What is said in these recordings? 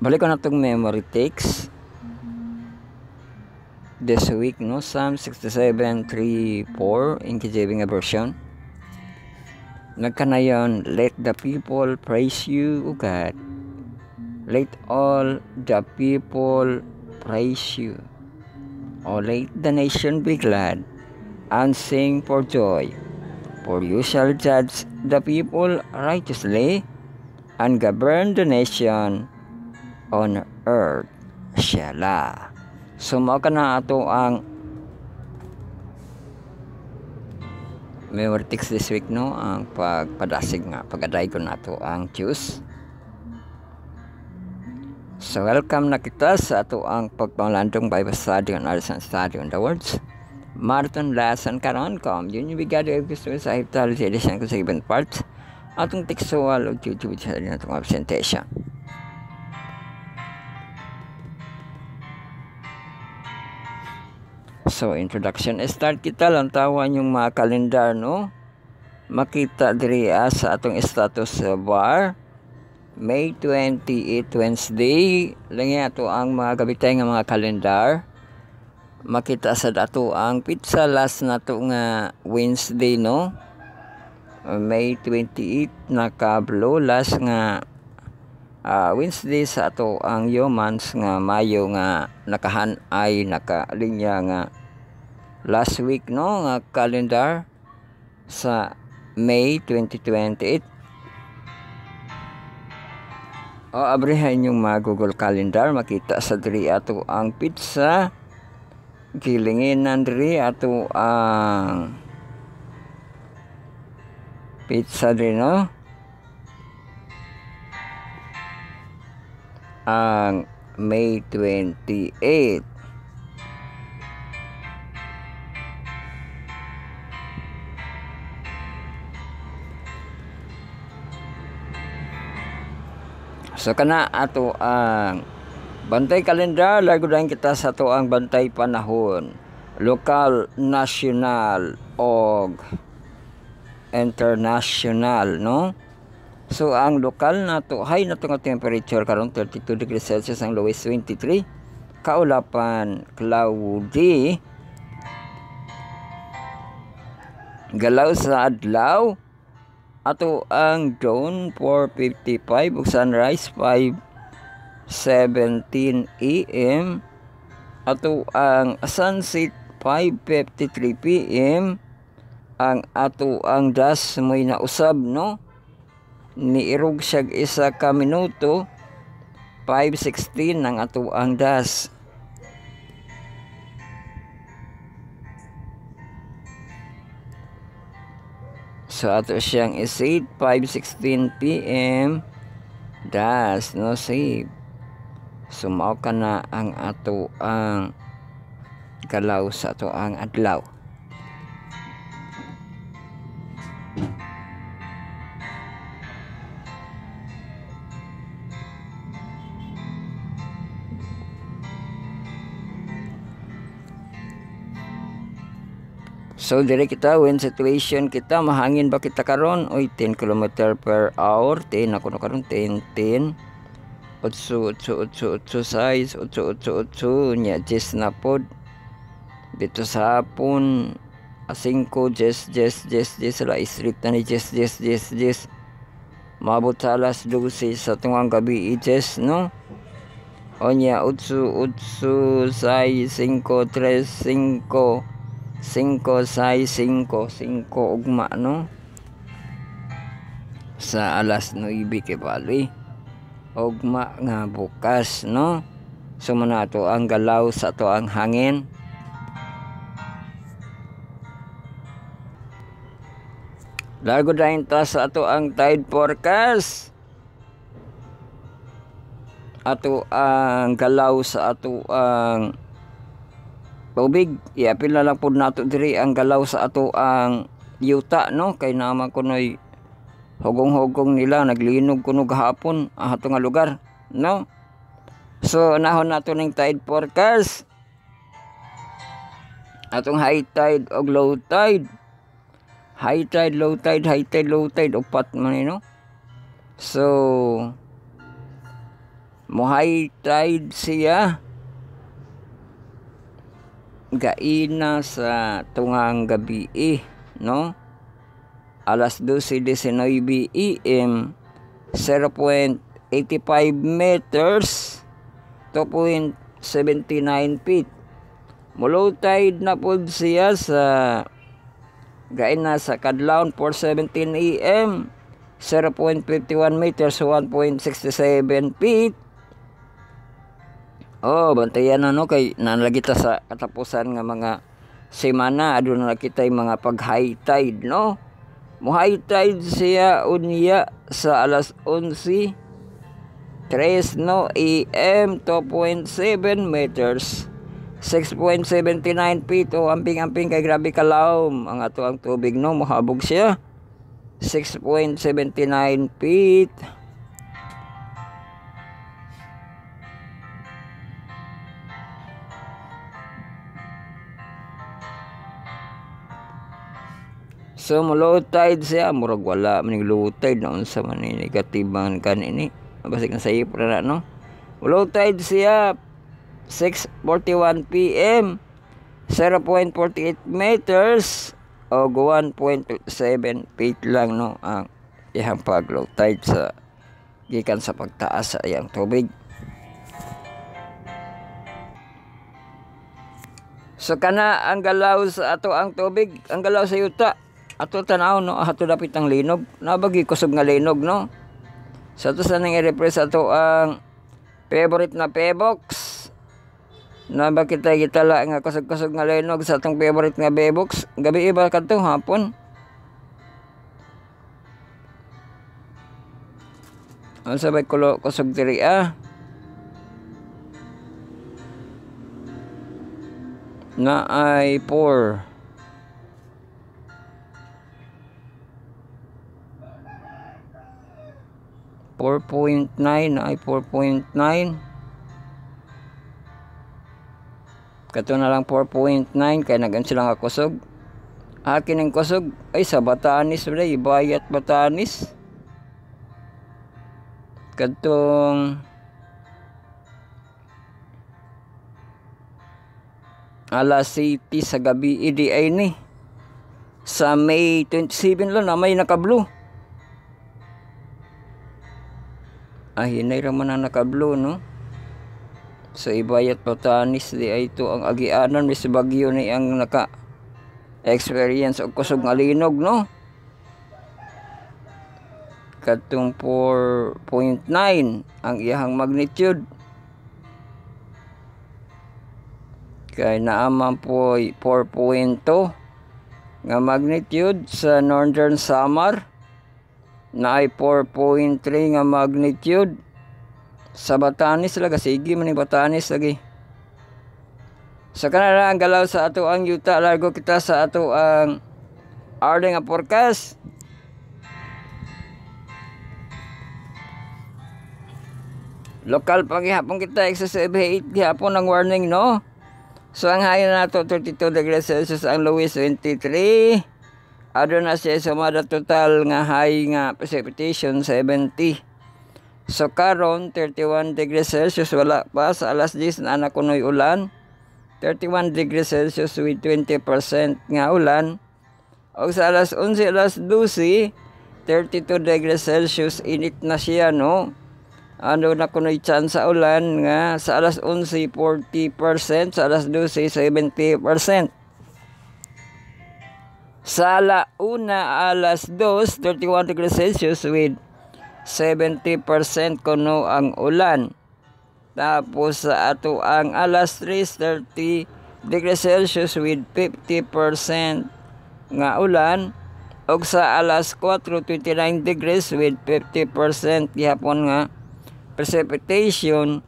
Balik ko na itong memory text this week, no? Psalm 67:3-4 in KJV nga version. Nagkanayon, let the people praise you, O God. Let all the people praise you. O let the nation be glad and sing for joy. For you shall judge the people righteously and govern the nation on earth. Shala. Sumo ka na ato ang memory text this week, no? Ang pagpadasig nga, pag-aday ko na ato ang Diyos. So welcome na kita sa ato ang pagpanglandong Bible study on Artisan Study on the Words. Marathon lesson karon kom. Yun yung bigado ay gusto sa hiptal sa edition ko sa ibang parts. Atong textual o YouTube channel na itong presentation. So, introduction. Start kita lang tawan yung mga kalendar, no? Makita diri sa atong status bar. May 28 Wednesday. Langi ato ang mga gabitay nga mga kalendar. Makita sa dato ang pizza last na to nga Wednesday, no? May 28 nakablo last nga Wednesday sa ato ang humans nga Mayo nga nakahanay nakalinya nga last week, no, nga calendar sa May 2028. O abrihan yung mga Google Calendar, makita sa diri ato ang pizza, gilinginan diri ato ang pizza din, no, ang May 28. So kana ato ang bantay kalendar, lago dayon kita sa ato ang bantay panahon, lokal, national og international, no? So ang lokal nato, high na nga temperature karon 32 degrees Celsius, ang lowest 23. Kaulapan cloudy. Galaw sa adlaw ato ang dawn 4:55 ug sunrise 5:17 AM. Ato ang sunset 5:53 PM. Ang ato ang das mo'y nausab, no? Niirog siya isa ka minuto, 5:16 ang ato ang das. So ato siyang isid 5:16 PM das, no, save. Sumaw ka na ang ato ang galaw sa ato ang adlaw. So dire kita when situation kita mahangin ba kita karon oy 10 km per hour 10 ako na karon 10 8 size 8 nya just na pod dito sa hapon 5 just la street na ni just mabot sa alas 12 sa tungang gabi just, no, onya 8 size 5 3 5 size 5 ugma, no, sa alas 9 kay bali ugma nga bukas, no. So manato ang galaw sa to ang hangin. Lago dayon ta sa ato ang tide forecast. Ato ang galaw sa ato ang tubig, iapil na lang po nato diri ang galaw sa ato ang yuta, no, kay naman kunoy hugong-hugong nila naglinog kuno gahapon ato nga lugar, no. So nahon nato ning tide forecast, atong high tide og low tide. High tide, low tide, high tide, low tide, upat man, no. So high tide siya gaina sa tungang gabi no, alas 12:19 AM, 0.85 meters, 2.79 feet. Low tide na po siya sa gaina sa kadlawon 4:17 AM, 0.51 meters, 1.67 feet. Bantayan na no, kay nalagita sa katapusan nga mga semana aduna na kita yung mga pag high tide no. High tide siya unya sa alas 11:03 no AM, 2.7 meters, 6.79 feet. Amping-amping kay grabe kalawom ang ato ang tubig no, mohabog siya 6.79 feet. So low tide siya, murag wala maning low tide na unsa man ni negative man kanini. Basig na sa ipra na no. Low tide siya 6:41 PM, 0.48 meters o 1.7 feet lang no ang iyang pag low tide sa gikan sa pagtaas sa iyang tubig. So kana ang galaw sa ato ang tubig, ang galaw sa yuta ato tanaw no, ato dapit ang linog, nabagi kusog nga linog no. So ato sa nang i-repress ato ang favorite na Pebox. Naba kita la nga kusog-kusog nga linog sa atong favorite nga Bebox. Gabi iba kadto hapon. Ang sabay kusog diri na ay 4.9 ay 4.9 kato na lang 4.9 kaya nagan sila nga kusog. Akin ang kusog ay sa Batanes wala, Ibayat Batanes katong alas 7 sa gabi idi ay ni sa May 27 lang na may naka-blue. Hinay raman na naka-blue no. Sa Ibayat Batanes di ay ito ang agianan mis bagyo ni ang naka experience og kusog nga linog no. Katong 4.9 ang iyang magnitude. Kay naaman po 4.2 nga magnitude sa Northern Samar. Na ay 4.3 nga magnitude sa Batanes laga. Sige man ni Batanes lagi. Sa kanara ang galaw sa ato ang yuta, largo kita sa ato ang hourly nga forecast. Lokal paghihapon kita XSB8 gihapon ang warning no. So ang high nato 32 degrees Celsius, ang lowest 23. Adto na siya sumada total nga high nga precipitation 70. So karon 31 degrees Celsius wala pa, sa alas 10 na kunoy ulan. 31 degrees Celsius with 20% nga ulan. O sa alas 11 alas 12 32 degrees Celsius init na siya no. Ano na kunoy chance sa ulan nga sa alas 11 40%, sa alas 12 70%. Sa alauna alas 2, 31 degrees Celsius with 70% kuno ang ulan. Tapos sa ato ang alas 3, 30 degrees Celsius with 50% nga ulan. O sa alas 4, 29 degrees with 50% gihapon nga precipitation.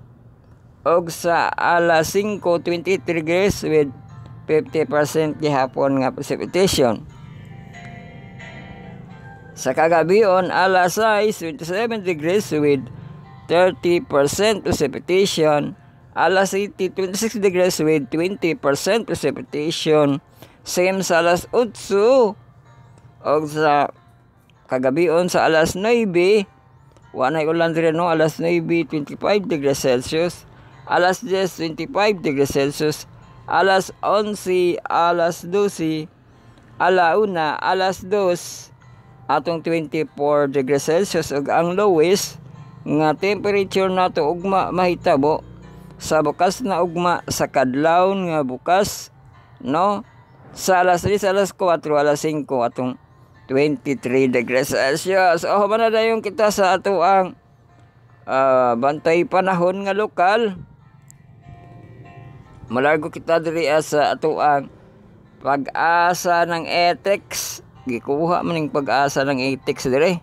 O sa alas 5, 23 degrees with 50% gihapon nga precipitation. Sa kagabion alas 6, 27 degrees with 30% precipitation. Alas 8, 26 degrees with 20% precipitation. Same sa alas 8. O sa kagabion sa alas 9, Wanay ulan dire no, alas 9, 25 degrees Celsius, alas 10, 25 degrees Celsius, alas 11, alas 12, alauna, alas 2, atong 24 degrees Celsius, ug ang lowest nga temperature nato ugma mahitabo sa bukas na ugma sa kadlawon nga bukas no, sa alas 3, alas 4, alas 5 atong 23 degrees Celsius. O man na dayon kita sa ato ang bantay panahon nga lokal. Malargo kita diri sa ato ang pag-asa ng ETEX. Gikuha man ning pag-asa ng ETEX diri.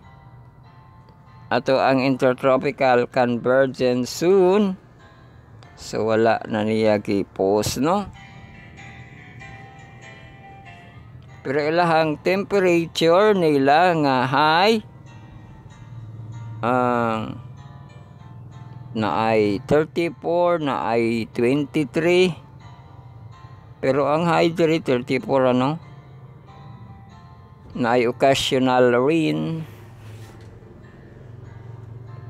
Ato ang intertropical convergence soon. So wala na niya gi-post no. Pero ilahang temperature nila nga high na ay 34, na ay 23. Pero ang high diri 34 ano. Na ay occasional rain.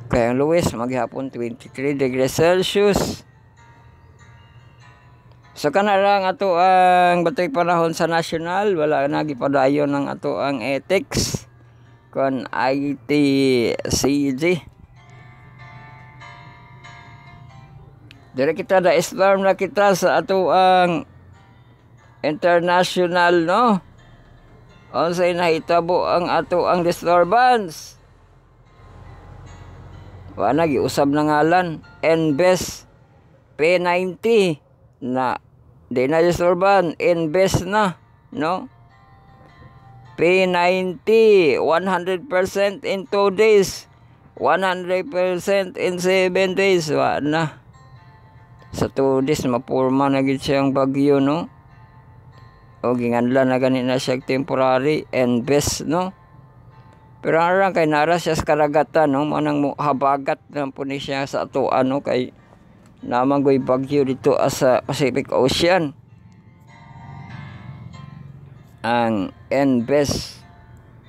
Kaya ang lowest maghapon 23 degrees Celsius. So kana lang ato ang batay panahon sa national, wala na gipadayon ng ato ang ETEX kon ITCG. Dire kita da storm na kita sa ato ang international no. Unsay nahitabo ang ato ang disturbance. Wala giusab na ngalan NBES P90 na di na disturban, invest na no, P90 100% in 2 days, 100% in 7 days. Wa na sa 2 days mapurma na gid siyang bagyo no, o ginganlan na gani na siya temporary invest no. Pero arang kay nara siya sa karagatan no, manang habagat na po ni siya sa ato ano kay namang goy bagyo dito sa Pacific Ocean. Ang NBES.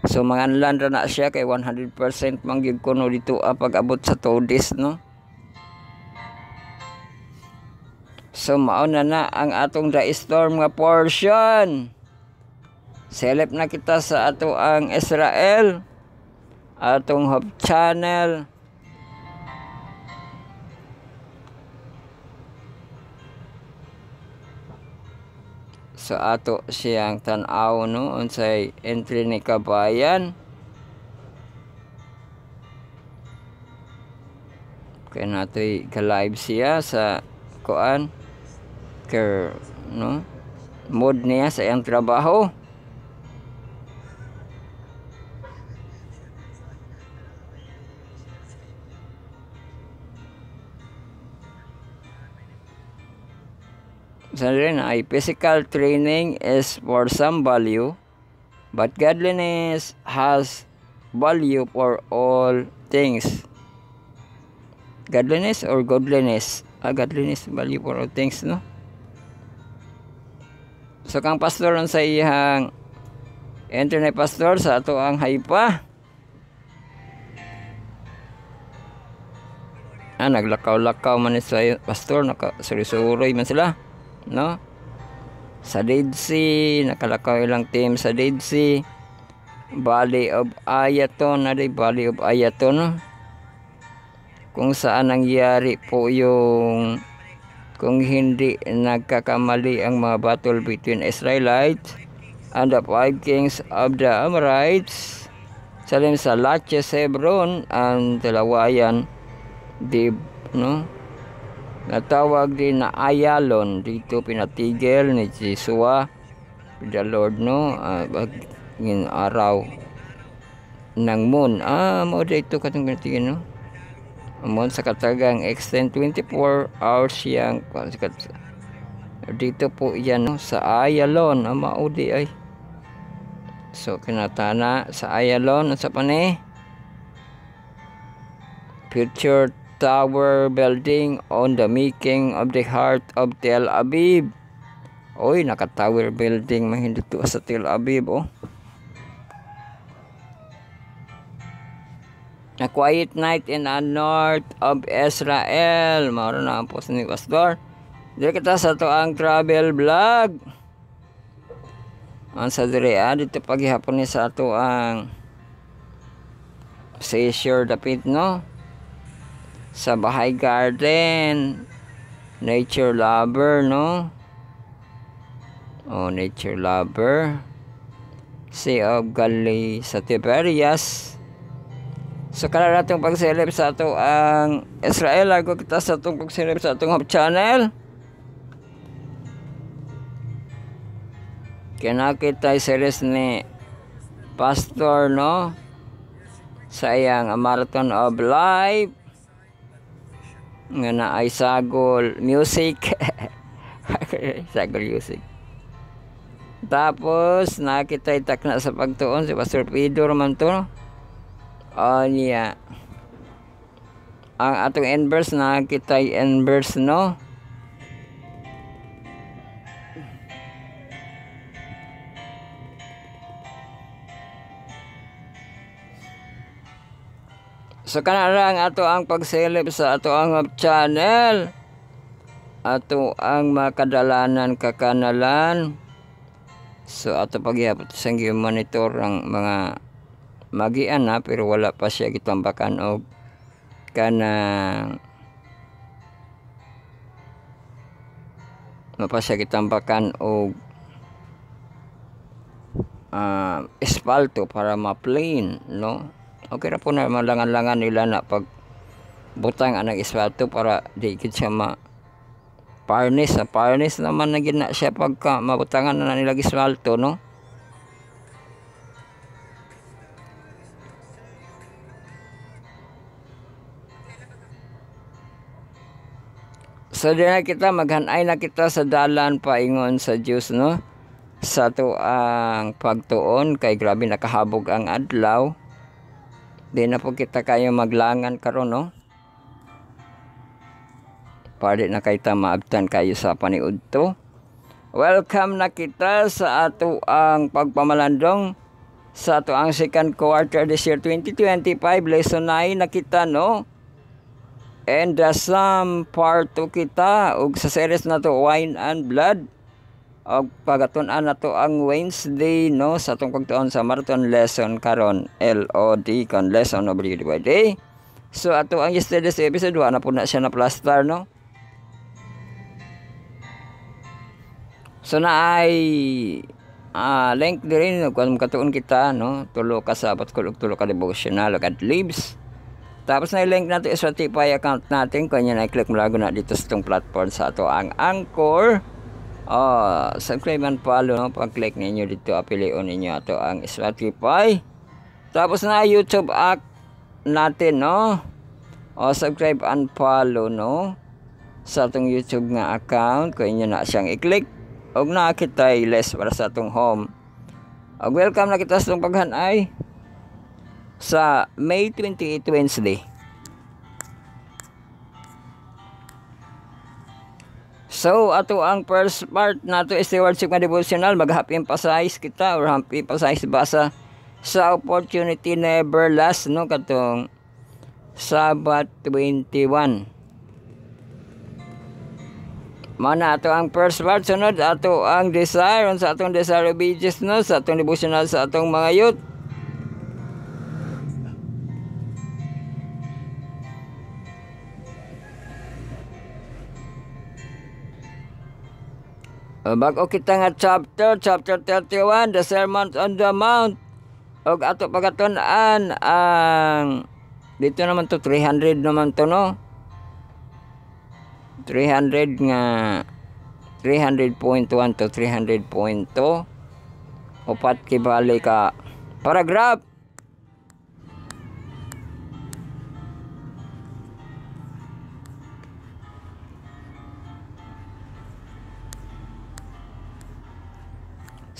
So manganlan ra na siya kay 100% mangyud kuno dito pag-abot sa 2 days no. So mao na ang atong storm nga portion. Select na kita sa ato ang Israel, atong Hope Channel. So ato siyang tan-aw no unsay entry ni kabayan. Kaya natoy ka-live siya sa kuan ker no mode niya sa iyang trabaho. Sabi rin ay physical training is for some value, but godliness has value for all things. Godliness or godliness? Godliness, value for all things, no? So, kang pastor sa iyang internet pastor sa ato ang haypa. Naglakaw-lakaw man sa pastor, nakasuri-suroy man sila. No, sa Dead Sea nakalakaw ilang team sa Dead Sea, Valley of Ayaton, Valley of Ayaton no? Kung saan nangyari po yung kung hindi nagkakamali ang mga battle between Israelites and the 5 kings of the Amorites, salim sa Laches, Hebron and Telawayan Dib no. Natawag din na Ayalon dito pinatigil ni Jesua the Lord no, ngin araw ng moon mo dito katong pinatigil no, moon sa katagang extend 24 hours yang dito po yan no, sa Ayalon maudi ay. So kinatana sa Ayalon sa pane future tower building on the making of the heart of Tel Aviv. Oy, naka-tower building mahindot to sa Tel Aviv oh. A quiet night in the north of Israel. Mao na ang post ni Pastor. Dili kita sa to ang travel vlog. Ang sa dire dito paghihapon ni sa ato ang seashore dapit no. Sa Bahay Garden. Nature lover no. Oh, nature lover. Sea of Galilee sa Tiberias. So kala natong pagsilip sa ato ang Israel, ako kita sa atong pagsilip sa atong hub channel. Kinakita series ni Pastor no sa iyang Marathon of Life nga na ay sagol music. Sagol music. Tapos nakita itak na sa pagtuon si Pastor Pedro man to no? Niya ang atong inverse nakita inverse no. So kanarang ato ang pagsilip sa ato ang channel, ato ang makadalanan kakanalan. So ato pagyapot sang monitor ang mga magian na pero wala pa siya gitambakan og kanang pa siya gitambakan og espalto para ma-plain no. Okay ra po na malangan-langan nila na pag butang anang espalto para di gid siya parnis. Sa parnis naman na gina siya pagka mabutangan na nila espalto no. So di na kita maghanay na kita sa dalan paingon sa Dios no. Sa to ang pagtuon kay grabe nakahabog ang adlaw. Di na po kita kayo maglangan karon no. Pwede na kayo maabtan kayo sa paniud to. Welcome na kita sa ato ang pagpamalandong sa ato ang second quarter this year 2025 lesson 9 na kita no. And some part 2 kita ug sa series na to Wine and Blood. Og pagatun-an na to ang Wednesday no sa atong pagtuon sa marathon lesson karon LOD kon lesson of the day. So ato ang yesterday's episode na po na siya na plaster no. So na ay link din kung katuon kita no tulo ka sabat kulog tulo ka devotional at lives. Tapos na i-link natin sa Spotify account natin kanya na i-click mo lago na dito sa itong platform sa ato ang Anchor. Subscribe and follow no pag-click ninyo dito apilion ninyo ato ang Spotify. Tapos na YouTube app natin no. Subscribe and follow no sa atong YouTube nga account kung inyo na siyang i-click. Og nakita less para sa atong home. Og welcome na kita sa itong paghanay sa May 28 Wednesday. So ato ang first part nato is the worship nga devotional. Mag-happy emphasize kita or happy emphasize basa sa opportunity never last no katong Sabat 21. Mana ato ang first part sunod ato ang desire sa atong desire obedience no sa atong devotional sa atong mga youth. Bago kita nga chapter 31 the Sermon on the Mount. Og ato pagatunan ang dito naman to 300 naman to no. 300 nga 300.1 to 300.2 upat kibali ka paragraph.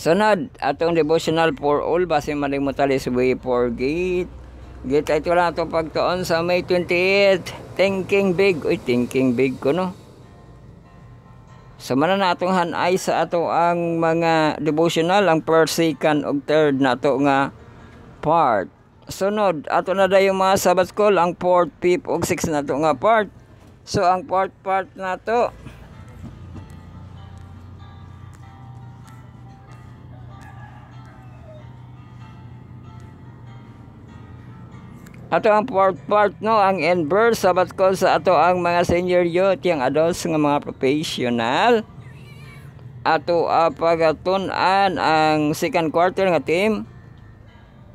Sunod atong devotional for all base malimutan is way for gate. Gate ito lang itong pagtuon sa May 28. Thinking big. Uy, thinking big ko no. So mana na atong hanay sa ato ang mga devotional ang first, second ug third na to nga part. Sunod, ato na dayon mga Sabbath School, ang 4th, 5th, ug 6th na to nga part. So, ang 4th part na to, ato ang 4th part, no, ang end verse, Sabbath School sa ato ang mga senior youth, yung adults nga mga professional. Ato pagatunan ang second quarter nga team,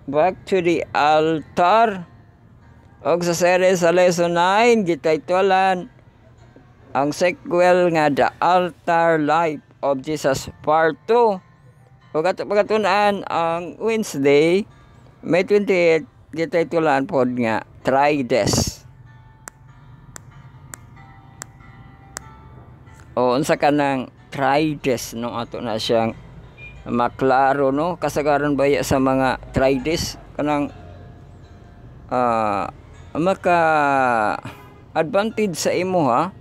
Back to the Altar. Og sa series sa lesson 9, gitaytulan ang sequel nga The Altar Life of Jesus Part 2. Og ato pagatunan ang Wednesday, May 28, gitaytulan pod nga Try This. O unsa kanang try this, no, ato na siyang maklaro, no, kasagaran baya sa mga try this kanang maka advantage sa imo ha,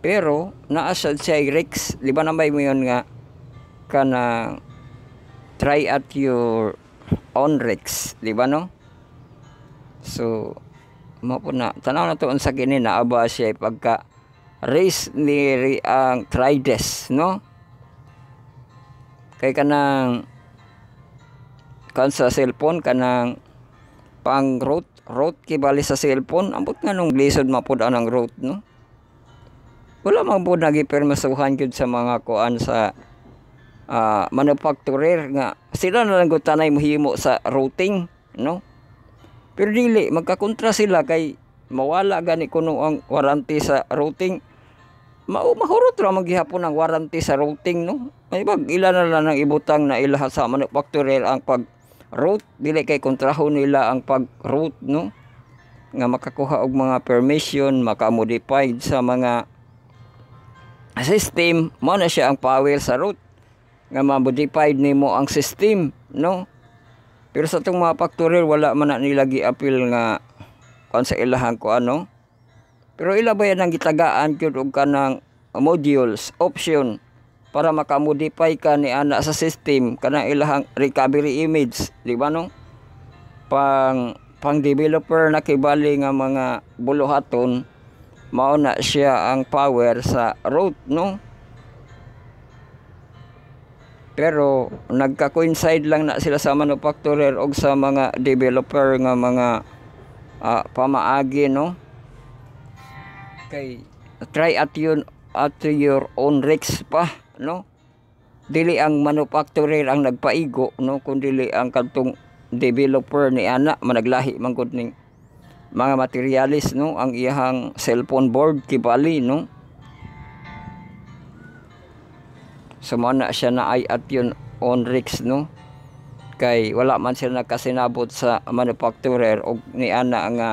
pero naa siya risks, di ba nambay mo yun nga kanang try at your own risks, di ba, no? So mo po na tanaw na to unsa kini naaba siya pagka race ni ang Trides, no? Kay kanang sa cellphone kanang pang route kibali sa cellphone, ambot nga nung lisod mapud ang route, no? Wala man po nagipermisuhan gyud sa mga kuan sa manufacturer nga sila na lang gud tanay mohimo sa routing, no? Pero dili magkakontra sila kay mawala gani kuno ang warranty sa routing. Mahurot ra maghihapon ang warranty sa routing, no? May bag ilan na lang ang ibutang na ilaha sa manufacturer ang pag-route, dili kay kontrahon nila ang pag-route, no? Nga makakuha og mga permission, maka-modified sa mga system, mo na siya ang power sa route. Nga ma-modified nimo ang system, no? Pero sa itong mga factory, wala man na nila gi-appeal nga kung sa ilahang ko ano. Pero ila ba yan ang gitagaan yun o kanang modules, option, para makamodify ka ni ana sa system, kanang ilahang recovery image, di ba, no? Pang developer na kibali nga mga buluhaton, mao na siya ang power sa route, no? Pero nagka-coincide lang na sila sa manufacturer o sa mga developer nga mga pamaagi, no? Kay try at your own risks pa, no? Dili ang manufacturer ang nagpaigo, no, kundi ang kadtong developer ni ana managlahi man gud ning mga materialis, no, ang iyang cellphone board kibali, no? Sumana siya na ay at yun on risks, no? Kay wala man sila nakasinabot sa manufacturer o ni ana nga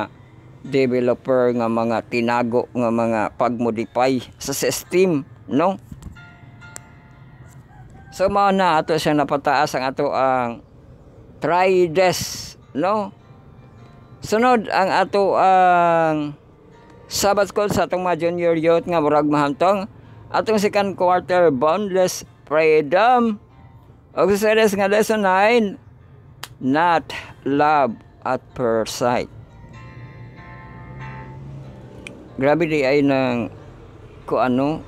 developer nga mga tinago nga mga pagmodify sa system, no? So mao na ato siya napataas ang ato ang try this, no? Sunod ang ato ang Sabbath School sa atong mga junior youth nga murag mahamtong atong second quarter boundless freedom. Og sa series nga lesson 9, not love at first sight. Grabe di ay ng ano,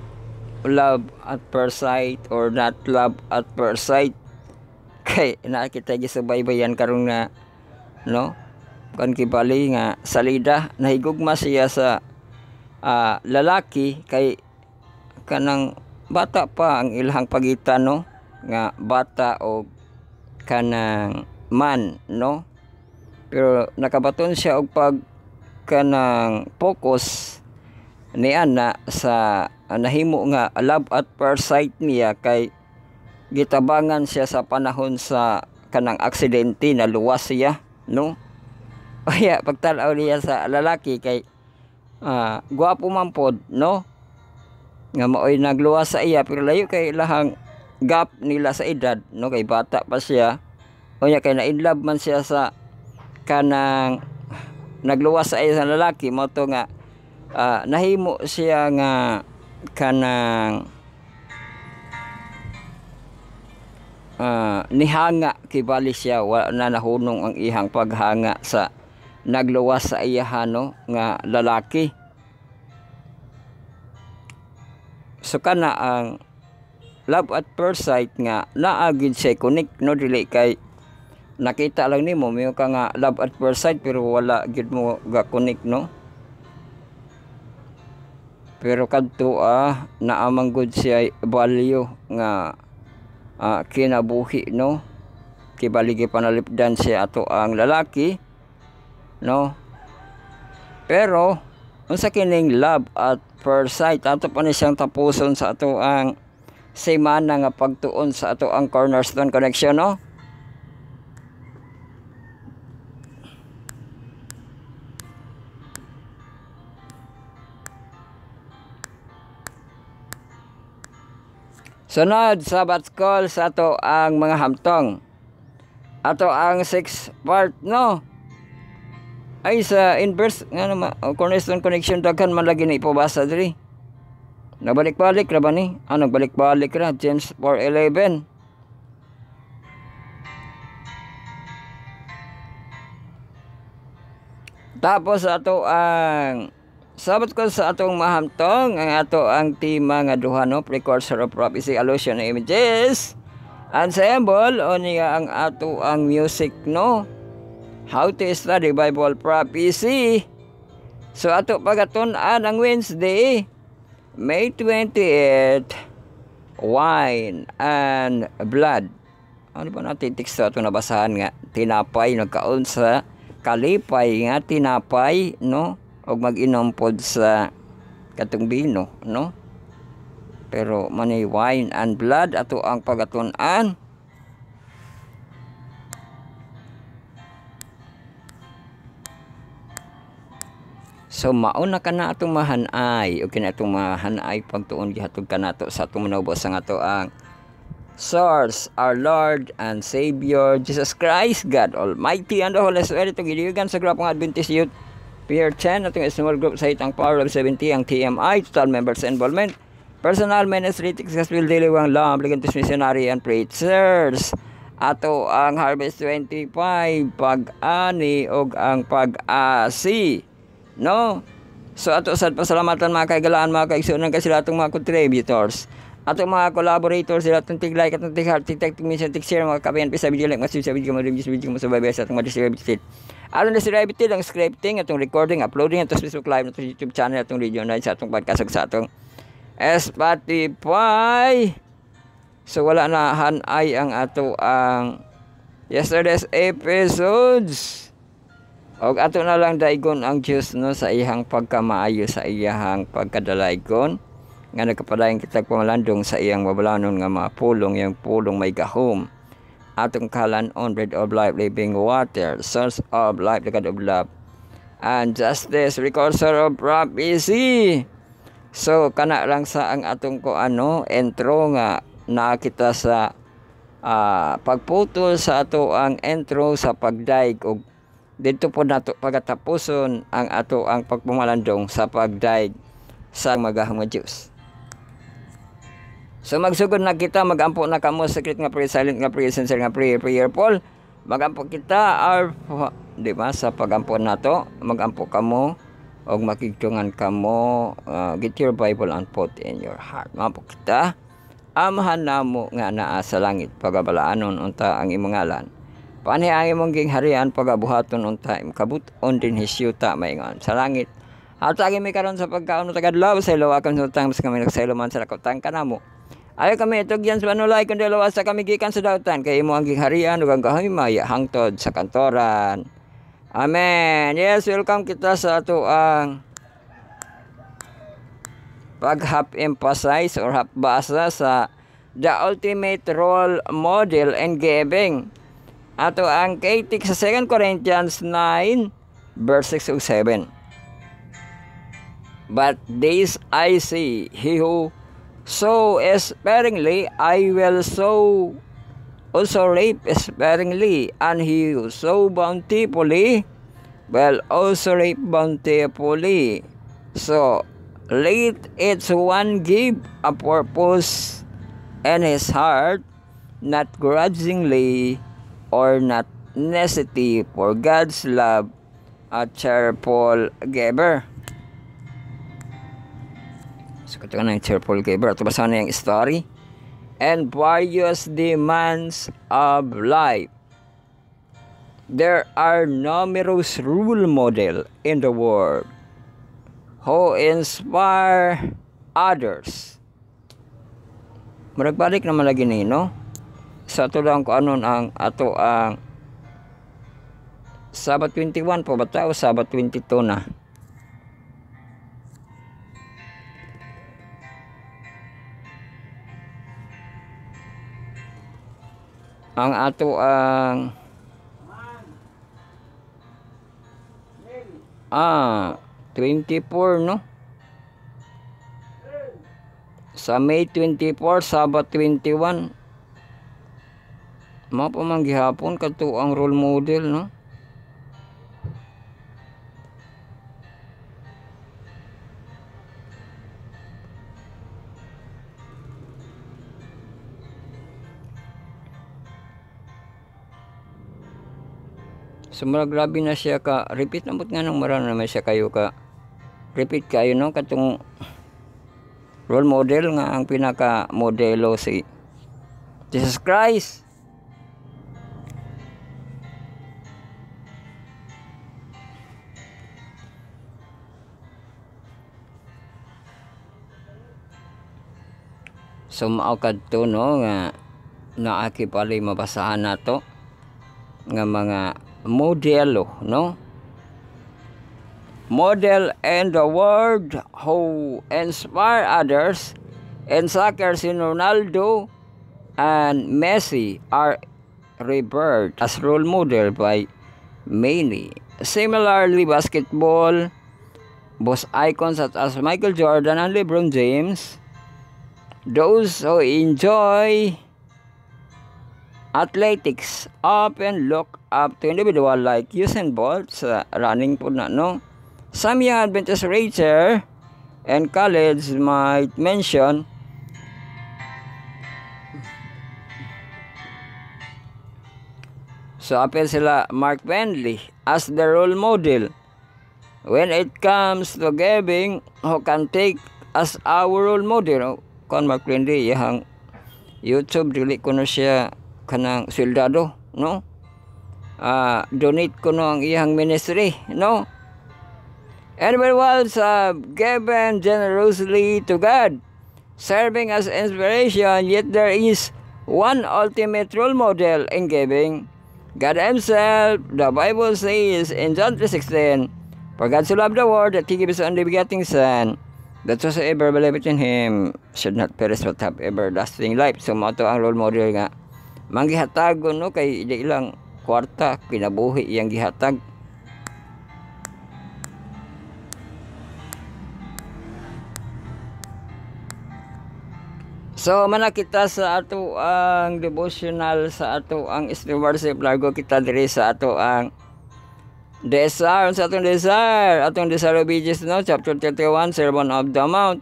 love at first sight or not love at first sight. Kay nakita gi sa baybayan karong na, no, kan kibali nga salida nahigugma siya sa lalaki kay kanang bata pa ang ilahang pagitan, no, nga bata o kanang man, no, pero nakabaton siya og pag kanang focus ni ana sa nahimo nga love at first sight niya kay gitabangan siya sa panahon sa kanang aksidente na luwas siya, no? Kaya pagtanaw niya sa lalaki kay gwapo man pod, no, nga maoy nagluwas sa iya pero layo kay lahang gap nila sa edad, no, kay bata pa siya. Kaya kay na in love man siya sa kanang nagluwas sa iya sa lalaki, mo to nga nahimo siya nga kanang nihanga kibali siya wala na nahunong ang ihang paghanga sa nagluwas sa iyahano nga lalaki. So kana ang love at first sight nga naagid siya connect no, dili kay nakita lang nimo may ka nga love at first sight pero wala gid mo ga connect no. Pero kadto naamang good siya value nga kinabuhi no, kibaligi panalipdan siya ato ang lalaki no. Pero unsa kining love at first sight ato pa ni siyang tapuson sa ato ang semana nga pagtuon sa ato ang Cornerstone Connection no. Sunod Sabbath call sa ato ang mga hamtong. Ato ang 6 part no. Ay sa inverse nga naman Cornerstone Connection daghan man lagi na ipabasa diri. Nabalik-balik ra ba ni? Nagbalik-balik ra James 4:11. Tapos ato ang Sabot ko sa atong mahamtong ang ato ang tema nga duha no, precursor of prophecy, allusion, images, ensemble o niya ang ato ang music no, how to study Bible prophecy. So ato pagatun-an ang Wednesday, May 28, wine and blood. Ano ba natin teksto ato nabasahan nga tinapay nagkaon sa kalipay nga tinapay no, og mag-inom pod sa katong bino no. Pero manay wine and blood ato ang pagatun-an. So mauna kana atong mahanay o kina atong mahanay pagtuon gihatod kanato sa atong manubos ang ato ang source, our Lord and Savior Jesus Christ, God Almighty and the Holy Spirit. Ito gidiugan sa grupong Adventist Youth Pier 10, atong small group sa itang Power of 70 ang TMI, total members involvement, personal ministry, successful daily wang lam, ligantos missionary and preachers. Ato ang Harvest 25, pag-ani og ang pag-asi no. So ato sad pasalamatan mga kaigalaan, mga kaigsunan kasi sila atong mga contributors, atong mga collaborators, sila atong tiglay katong tig-heart, tig-tech, tig-mission, tig-share, mga kabayan, sa video like, sa video, mga video, sa video, sa atong mga distributed. Aron na distributed ang scripting, atong recording, uploading, atong Facebook Live, atong YouTube channel, atong radio na sa atong podcast, sa atong Spotify. So wala na hanay ang ato ang yesterday's episodes. Og ato na lang daigon ang Diyos no sa iyang pagkamaayo, sa iyang pagkadalaygon nga nagkapadayon kita pamalandong sa iyang mabalanon nga mga pulong, yung pulong may gahom. Atong kalan-on, bread of life, living water, source of life, the God of love, and justice, precursor of prophecy. So kana lang sa ang atong ko intro nga nakita sa pagputol sa ato ang intro sa pagdaig, og dito po nato pagatapuson ang ato ang pagpumalandong sa pagdaig sa magahom nga Diyos. So magsugod na kita, magampo na kamo secret nga prayer, silent nga prayer, sincere nga prayer, prayerful. Magampo kita di ba sa pagampo nato, magampo kamo og makigtungan kamo, get your Bible and put in your heart. Magampo kita, amahan namo nga naa sa langit, pagabalaanon unta ang imong ngalan. Pani ang imong gingharian, pagabuhaton unta kabuton din hisyuta maingon sa langit. At agi mi karon sa pagkaon tagadlaw sa ilawakan sa utang mas kami nagsaylo man sa lakotang kanamo. Ayo kami itugyan sa panulay kundi lawas sa kami gikan sa dautan kay imo ang gingharian ug ang kahimaya hangtod sa kantoran. Amen. Yes, welcome kita sa ato ang pag-half emphasize or half basa sa the ultimate role model and giving. Ato ang kaitik sa 2 Corinthians 9 verse 6 ug 7. But this I say, he who sow sparingly, I will sow also reap sparingly, and he who sow bountifully will also reap bountifully. So let each one give a purpose in his heart, not grudgingly or not necessity, for God's love, a cheerful giver. So, ito na yung cheerful giver. Ito basa na yung story. And various demands of life. There are numerous role models in the world who inspire others. Maragbalik naman lagi ni, no? Sa ito lang ko anon ang ato ang Sabat 21 po ba o Sabat 22 na? Ang ato ang 24, no? Sa May 24, Sabat 21. Mapamang gihapon kato ang role model, no? So grabe na siya ka repeat na nga nang marano naman siya kayo ka repeat kayo, no, katong role model nga ang pinaka modelo si Jesus Christ. So mao kadto, no, nga naaki pala mabasahan nato nga mga modelo, no? Model in the world who inspire others. In soccer, si Ronaldo and Messi are revered as role model by many. Similarly, basketball, both icons such as Michael Jordan and LeBron James, those who enjoy athletics often look up to individual like Usain Bolt sa running po na, no? Some young Adventist racer and college might mention so apel sila Mark Bentley as the role model when it comes to giving, who can take as our role model. Kon Mark Bentley yang YouTube dili ko na siya kanang soldado, no? Donate ko no ang iyang ministry, no? Individuals have given generously to God, serving as inspiration, yet there is one ultimate role model in giving, God Himself. The Bible says in John 3:16, for God so loved the world that He gave His only begotten Son, that whosoever believeth in Him should not perish but have everlasting life. So mo to ang role model nga manggihatag, no, kay di ilang kwarta kinabuhi iyang gihatag. So manakita sa ato ang devotional, sa ato ang worship, largo kita diri sa ato ang desire, sa atong desire obedience, no, chapter 31, Sermon of the Mount.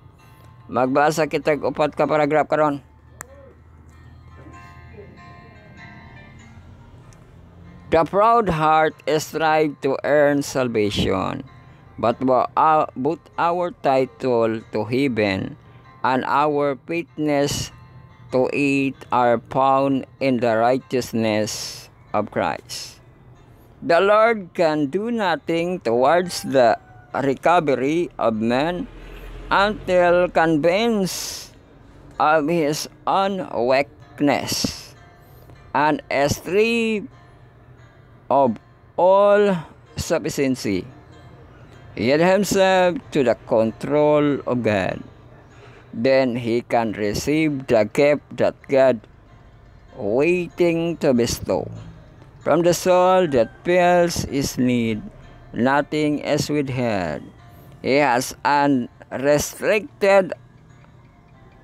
Magbasa kita upat ka paragraph karon. The proud heart strive to earn salvation, but both our title to heaven and our fitness to it are found in the righteousness of Christ. The Lord can do nothing towards the recovery of man until convinced of his own weakness and strive of all sufficiency, yet himself to the control of God. Then he can receive the gift that God waiting to bestow. From the soul that feels his need, nothing is withheld. He has unrestricted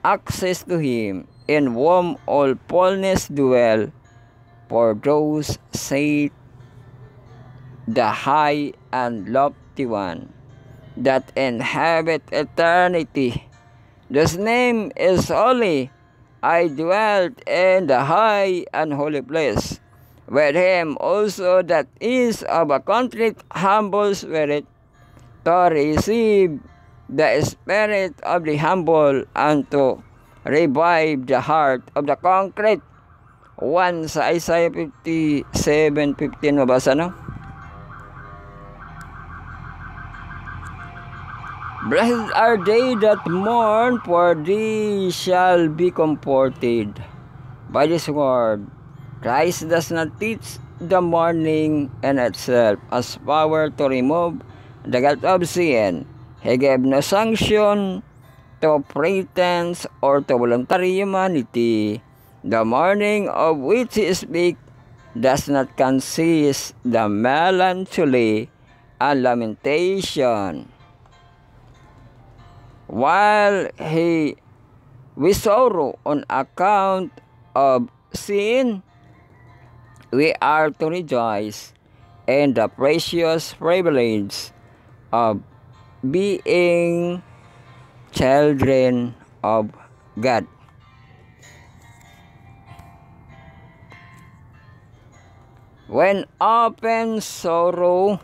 access to Him, in whom all fullness dwell, for those say the high and lofty one that inhabit eternity. This name is holy, I dwelt in the high and holy place, with him also that is of a contrite, humble spirit, to receive the spirit of the humble, and to revive the heart of the contrite. 1 sa Isaiah 57:15, mabasa no? Blessed are they that mourn, for they shall be comforted. By this word, Christ does not teach the mourning in itself as power to remove the guilt of sin. He gave no sanction to pretense or to voluntary humanity. The mourning of which he speaks does not consist the melancholy and lamentation. While we sorrow on account of sin, we are to rejoice in the precious privilege of being children of God. When open sorrow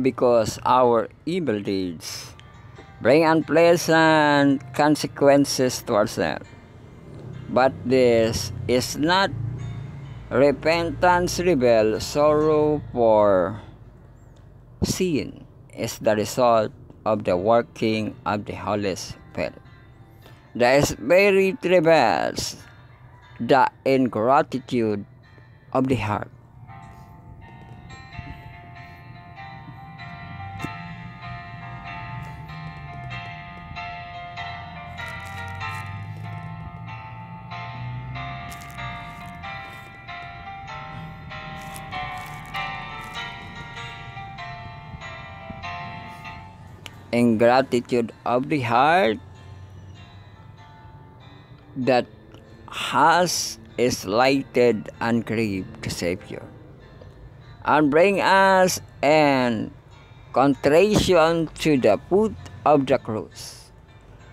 because our evil deeds bring unpleasant consequences to ourselves. But this is not repentance. Rebel sorrow for sin is the result of the working of the Holy Spirit. The Spirit rebels the ingratitude of the heart. Ingratitude of the heart that has slighted and grieved the Savior, and bring us in contrition to the foot of the cross.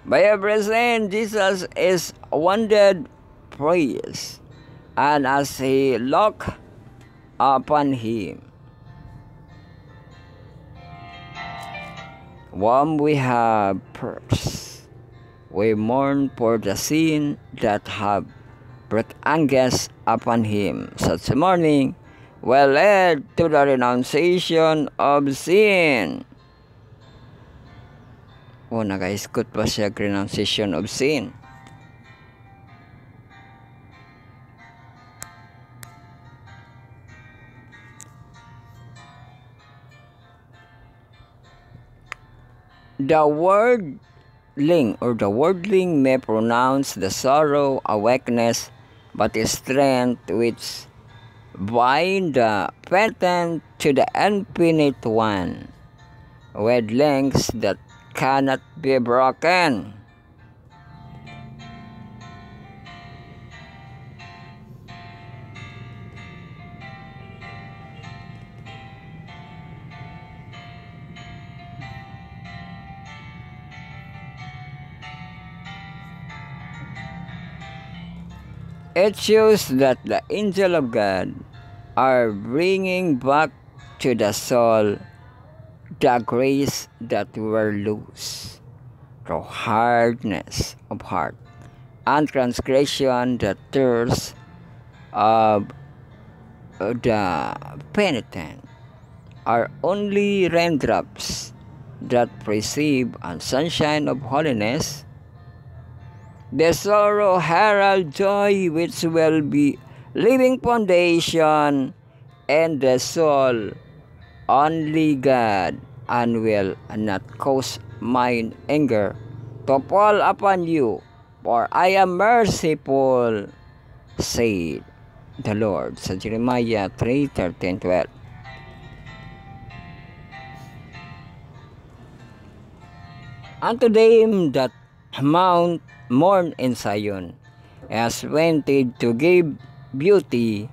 By every sin, Jesus is wounded, praised, and as he looked upon him, whom we have pierced, we mourn for the sin that have brought anguish upon him. Such mourning will lead to the renunciation of sin. Nag-iskot pa siya renunciation of sin. The worldling may pronounce the sorrow a weakness, but a strength which bind the patent to the infinite one, with links that cannot be broken. It shows that the angel of God are bringing back to the soul the grace that were loose through hardness of heart and transgression, the thirst of the penitent are only raindrops that perceive and sunshine of holiness The sorrow herald joy which will be living foundation, and the soul only God and will not cause mine anger to fall upon you, for I am merciful, said the Lord. Sa Jeremiah 3:13-12. Unto them that mount mourn in Zion, as wanted to give beauty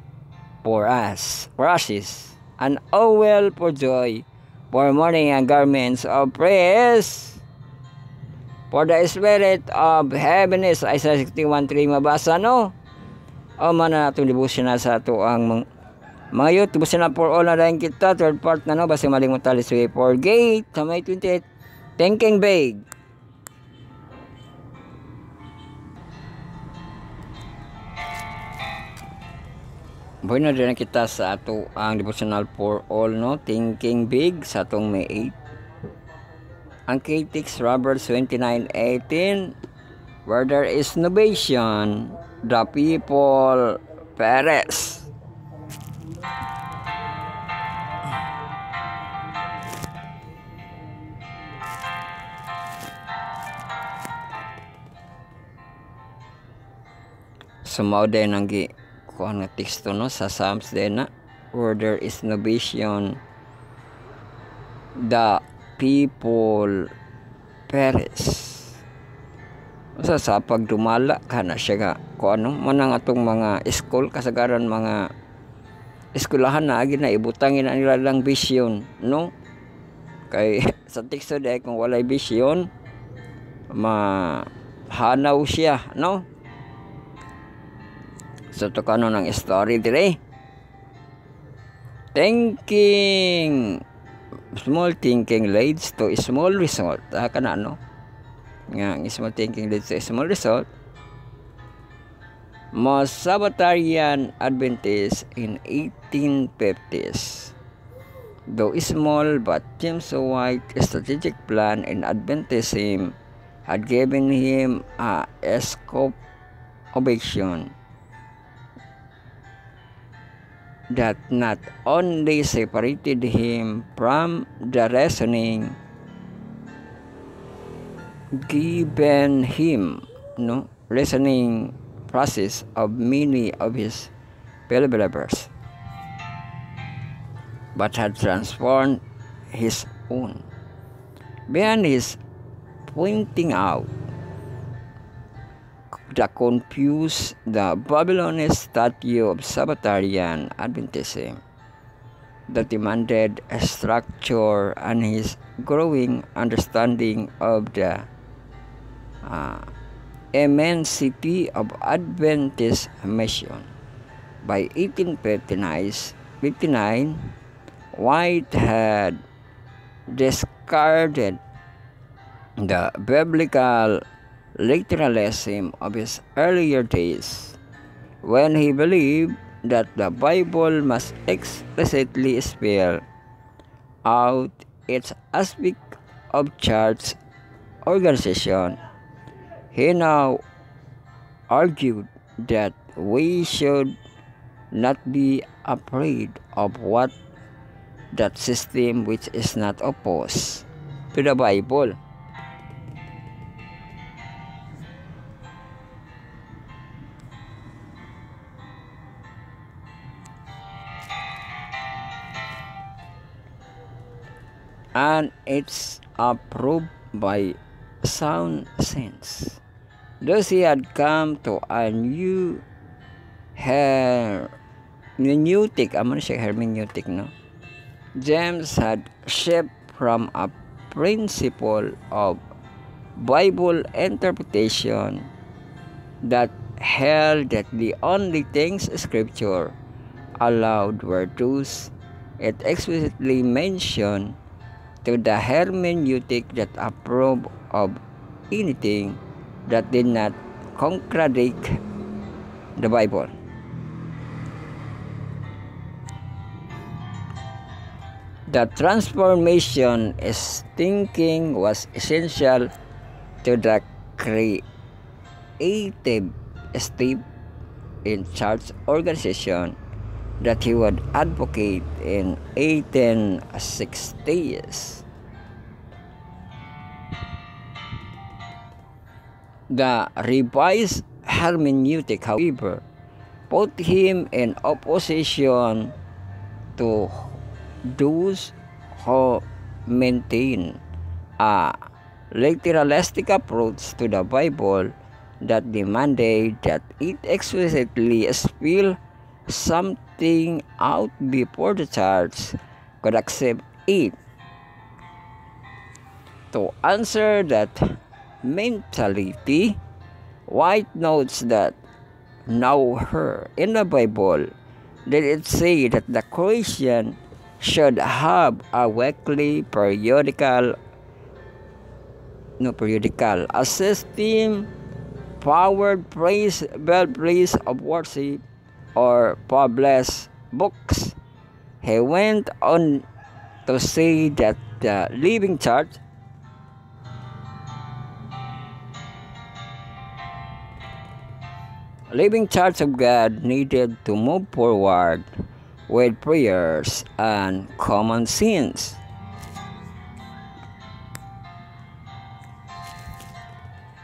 for us, ashes, an oil for joy, for mourning and garments of praise. For the spirit of heaviness, Isaiah 61:3 mabasa, no? O mana natong devotional sa ato ang mga youth, devotional for all na rin kita, third part na, no? Basta maling mutalis way for gate, sa May 28, thinking big. Boy na rin kita sa ato ang devotional for all, no? Thinking big sa atong May 8. Ang K-Tix Proverbs 29:18, where there is innovation, the people perish. Sumaw din ang kuha nga teksto, no, sa Psalms din na, where there is innovation, the people perish. Sa pagdumala ka na siya ka, kung ano, manang atong mga school, kasagaran mga eskulahan na, agin na, ibutangin na nila lang vision, no? Kay sa teksto din, kung walay vision, mahanaw siya, no? So, ito ka ng story dire. Small thinking leads to small result. Ka na, no? Nga, small thinking leads to small result. Most Sabbatarian Adventists in 1850s, though small but James White strategic plan in Adventism had given him a scope ovation that not only separated him from the reasoning given him, no, reasoning process of many of his fellow believers, but had transformed his own. Beyond his pointing out the confused the Babylonian statue of Sabbatarian Adventism that demanded a structure, and his growing understanding of the immensity of Adventist mission. By 1859, White had discarded the biblical literalism of his earlier days, when he believed that the Bible must explicitly spell out its aspect of church organization. He now argued that we should not be afraid of what that system which is not opposed to the Bible. And it's approved by sound sense. Thus he had come to a new hermeneutic, hermeneutic, no? James had shifted from a principle of Bible interpretation that held that the only things Scripture allowed were those it explicitly mentioned, to the hermeneutic that approved of anything that did not contradict the Bible. The transformation is thinking was essential to the creative step in church organization that he would advocate in 1860s. The revised hermeneutic, however, put him in opposition to those who maintain a literalistic approach to the Bible that demanded that it explicitly spell something out before the church could accept it. To answer that mentality, White notes that nowhere in the Bible did it say that the Christian should have a weekly periodical a system powered bell praise of worship or published books. He went on to say that the living church of God needed to move forward with prayers and common sense.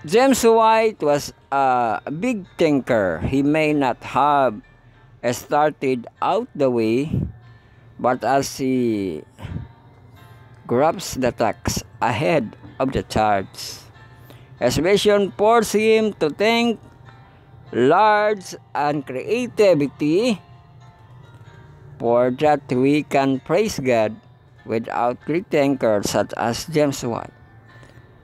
James White was a big thinker. He may not have started out the way, but as he grasps the text ahead of the church, his vision forced him to think large and creativity for that we can praise God without great thinkers such as James White.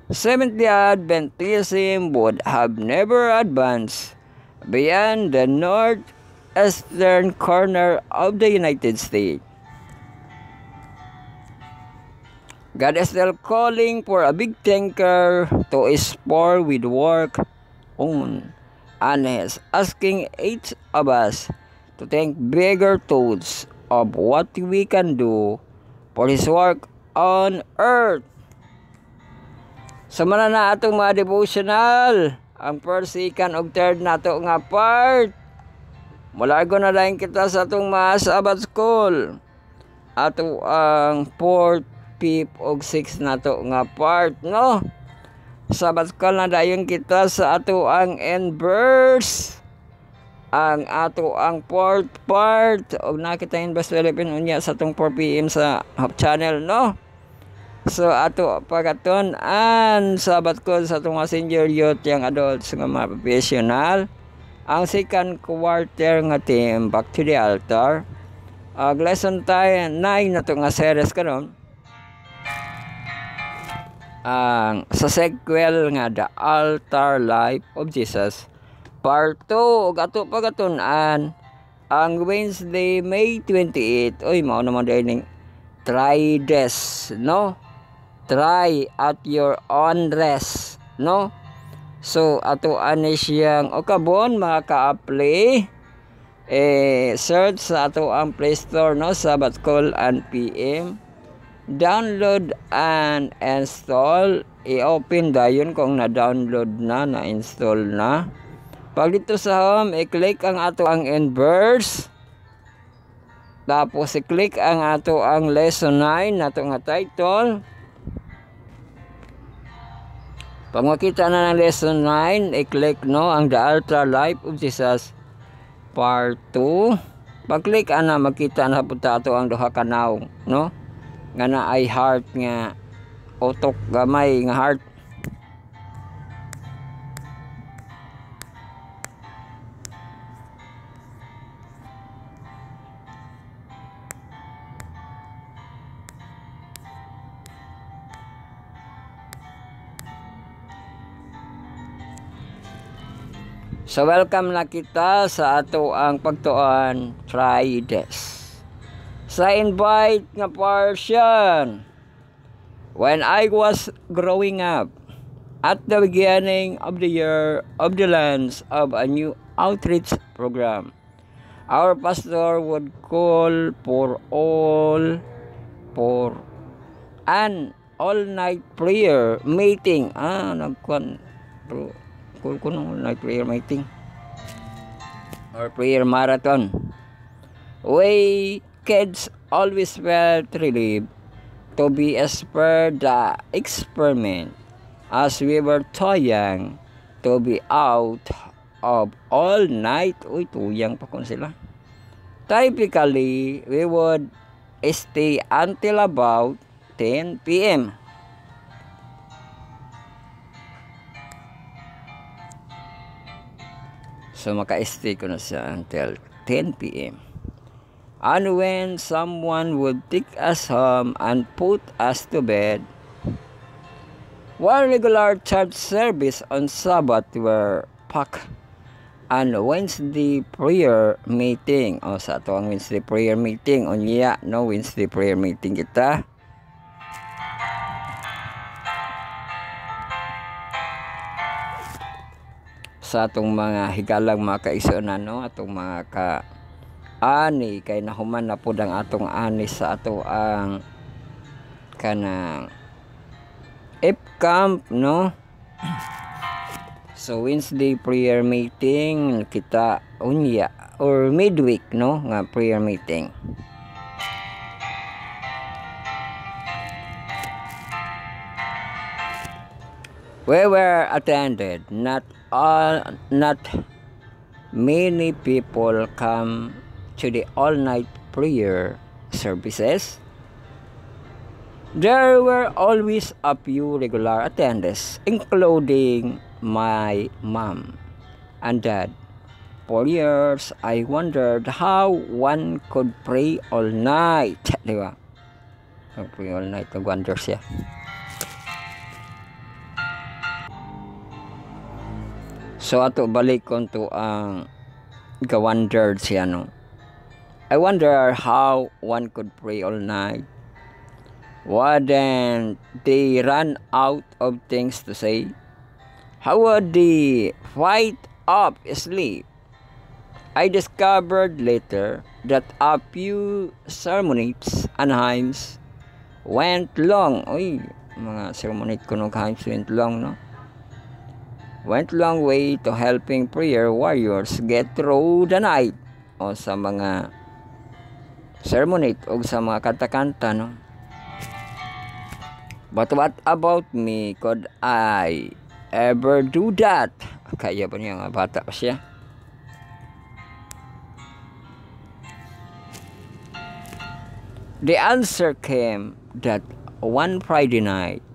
Seventh-day Adventism would have never advanced beyond the northeastern corner of the United States. God is still calling for a big thinker to explore with work on, and is asking each of us to think bigger thoughts of what we can do for His work on earth. Sumana na atong mga devotional, ang first, second, ug third nato nga part. Mulargo na lang kita sa atong mga Sabbath school. Ato ang 4th, 5th, ug 6th nato nga part, no? Sabbath school na dayon kita sa ato ang end verse. Ang ato ang 4th part, ug nakita in verse 11 unya sa atong 4 PM sa Hub Channel, no? So ato pagaton an Sabbath ko sa atong mga senior youth yang adults nga mga professional. Ang second quarter nga team Back to the Altar. Lesson tayo 9 na to nga series karon. Ang sa sequel nga The Altar Life of Jesus part 2 ug ato pagaton-an ang Wednesday, May 28. Oy, mao naman dining try this, no? Try at your own rest, no? So ato ani siyang okabon mga ka-apply search sa ato ang Play Store, no? Sabbath Call and PM, download and install. I-open dayon kung na-download na install na. Pag dito sa home, i-click ang ato ang end verse, tapos i-click ang ato ang lesson 9 nato nga title. Pag makita na ng lesson 9, i-click, no, ang The Altar Life of Jesus part 2. Pag-click ana, makita na punta ato ang duha ka naong, no? Nga na ay heart nga utok gamay nga heart. So welcome na kita sa ato ang pagtuon try this. Sa invite nga portion. When I was growing up, at the beginning of the year of the launch of a new outreach program, our pastor would call for an all-night prayer meeting. school ko nung night prayer meeting or prayer marathon. We kids always felt relieved to be as per the experiment as we were toying to be out of all night. Uy, tuyang pa kung sila. Typically, we would stay until about 10 p.m. So maka-stay ko na siya until 10 p.m. And when someone would take us home and put us to bed, while regular church service on Sabbath were packed, and Wednesday prayer meeting, o sa ato ang Wednesday prayer meeting, o niya, no, Wednesday prayer meeting kita. Sa atong mga higalang mga kaisunan, no, atong mga ani kay nahuman na pud ang atong ani sa ato ang kanang F camp, no. So Wednesday prayer meeting kita unya or midweek, no, nga prayer meeting. We were attended. Not many people come to the all-night prayer services. There were always a few regular attendants, including my mom and dad. For years, I wondered how one could pray all night. Di ba? Pray all night, nag-wonder siya. So ato balik kon to ang ga-wondered siya, no. I wonder how one could pray all night. Wouldn't they run out of things to say? How would they fight up sleep? I discovered later that a few sermonettes and hymns went long. Uy, mga sermonette ko nung hymns went long, no? Went long way to helping prayer warriors get through the night. O sa mga sermonette o sa mga kanta-kanta, no? But what about me? Could I ever do that? Kaya ba niya nga bata pa siya? The answer came that one Friday night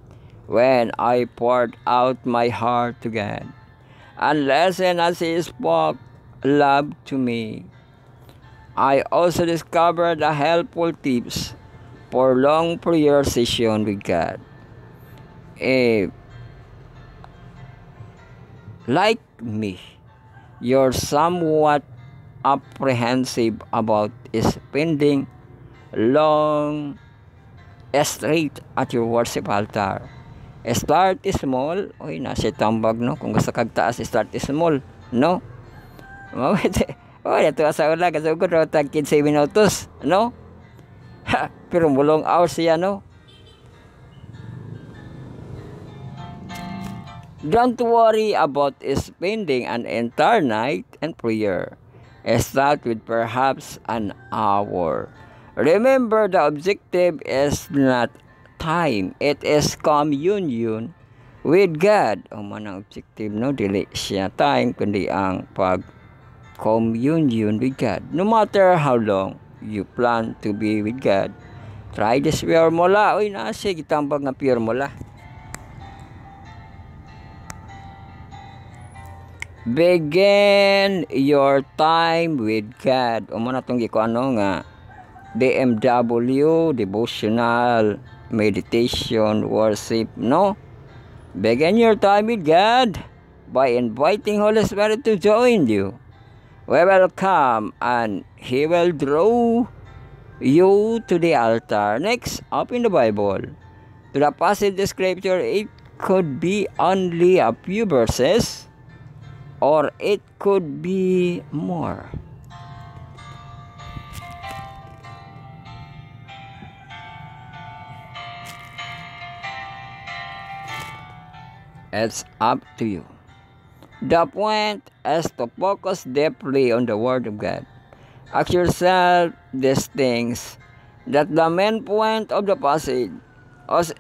when I poured out my heart to God and listened as He spoke love to me. I also discovered the helpful tips for long prayer session with God. If, like me, you're somewhat apprehensive about spending long straight at your worship altar, start small. Uy, nasa tambag, no? Kung gusto kag taas, start small, no? Ito sa ula, kasi ko raw tag 15 minutos, no? Pero mulong hours siya, no? Don't worry about spending an entire night in prayer. Start with perhaps an hour. Remember, the objective is not time, it is communion with God. O man ang objective, no? Dili siya time, kundi ang pag-communion with God. No matter how long you plan to be with God, try this formula. Uy, nasa gitambag nga formula. Begin your time with God. O man itong ano nga DMW, devotional, meditation, worship, no? Begin your time with God by inviting Holy Spirit to join you. We will come and He will draw you to the altar. Next, open the Bible to the passage of Scripture. It could be only a few verses, or it could be more. It's up to you. The point is to focus deeply on the Word of God. Ask yourself these things, that the main point of the passage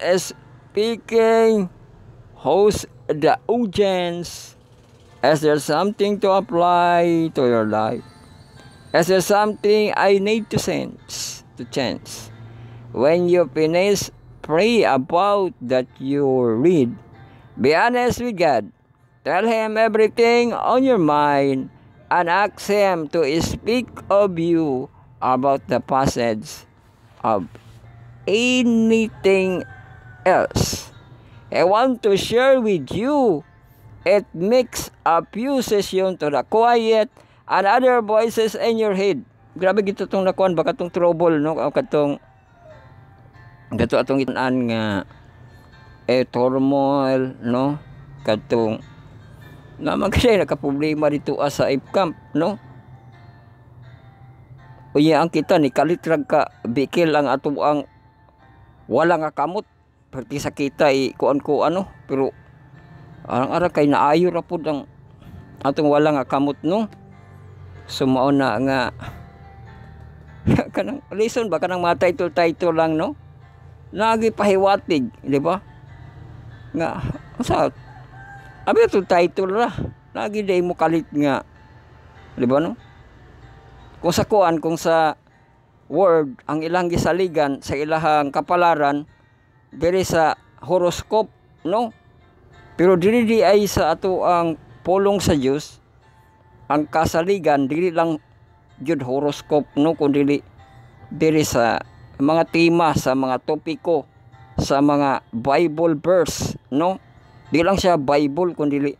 is speaking, who's the audience. Is there something to apply to your life? Is there something I need to change? When you finish, pray about that you read. Be honest with God. Tell Him everything on your mind and ask Him to speak of you about the passage of anything else. I want to share with you. It makes a few sessions to the quiet and other voices in your head. Grabe gito tong nakuan baka tong trouble no katong atong itan nga turmoil no katong naman kasi nakaproblema dito sa camp no. Unya ang kita ni kalitrag ka bikil ang ato ang wala nga kamot perti sa kita kuan ko ano pero arang-ara kay naayo ra pud ang atong wala nga kamot no. Sumao na nga kanang listen ba kanang mga title lang no. Nagi pahiwatig, di ba? Nga sa abi to title ra. Nagi day mo kalit nga. Di ba no? Kung sa kuan kung sa word ang ilang gisaligan sa ilahang kapalaran diri sa horoscope no. Pero dili ay sa ato ang pulong sa Dios ang kasaligan dili lang jud horoscope no kundi dili sa mga tema sa mga topiko sa mga Bible verse no. Di lang siya Bible kundi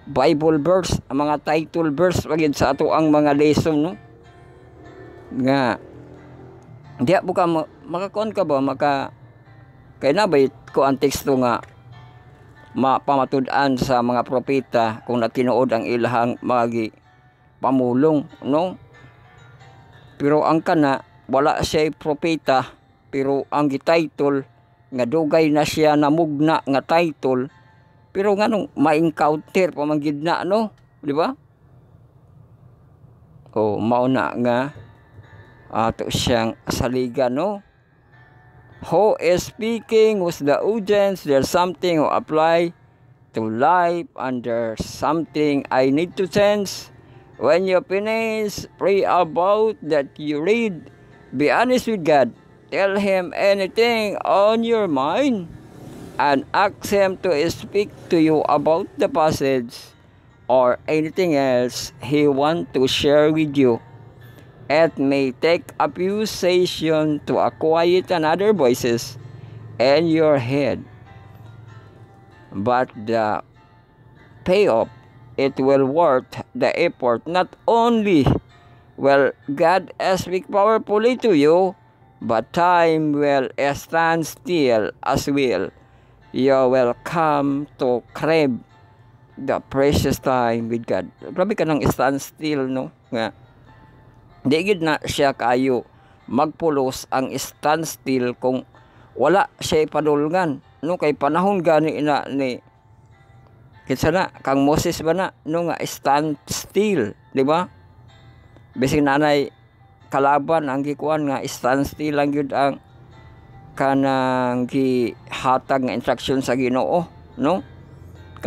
Bible verse ang mga title verse pagid sa ato ang mga lesson no. Nga diya buka makakon ka ba kay na ba ko ang teksto nga mapamatud-an sa mga propeta kung natinuod ang ilahang mga pamulong no. Pero ang kana wala siya propeta pero ang gititle nga dugay na siya namugna nga title pero nganong ma-encounter pamanggid na no, di ba? O mauna nga ato siyang saligan no. Who is speaking was the audience. There's something who apply to life and there's something I need to change. When you finish, pray about that you read. Be honest with God. Tell Him anything on your mind and ask Him to speak to you about the passage or anything else He wants to share with you. It may take a few sessions to quiet another voices in your head, but the payoff, it will worth the effort. Not only will God speak powerfully to you, but time will stand still as well. You will come to crave the precious time with God. Grabe ka nang stand still no nga. Di gid na siya kayo magpulos ang stand still kung wala siya padulngan no kay panahon gani ina ni kinsa na kang Moses ba na no nga stand still, di ba? Bisig nanay kalaban ang gikuan nga stand still lang gyud ang kanang gihatag nga instruction sa Ginoo no.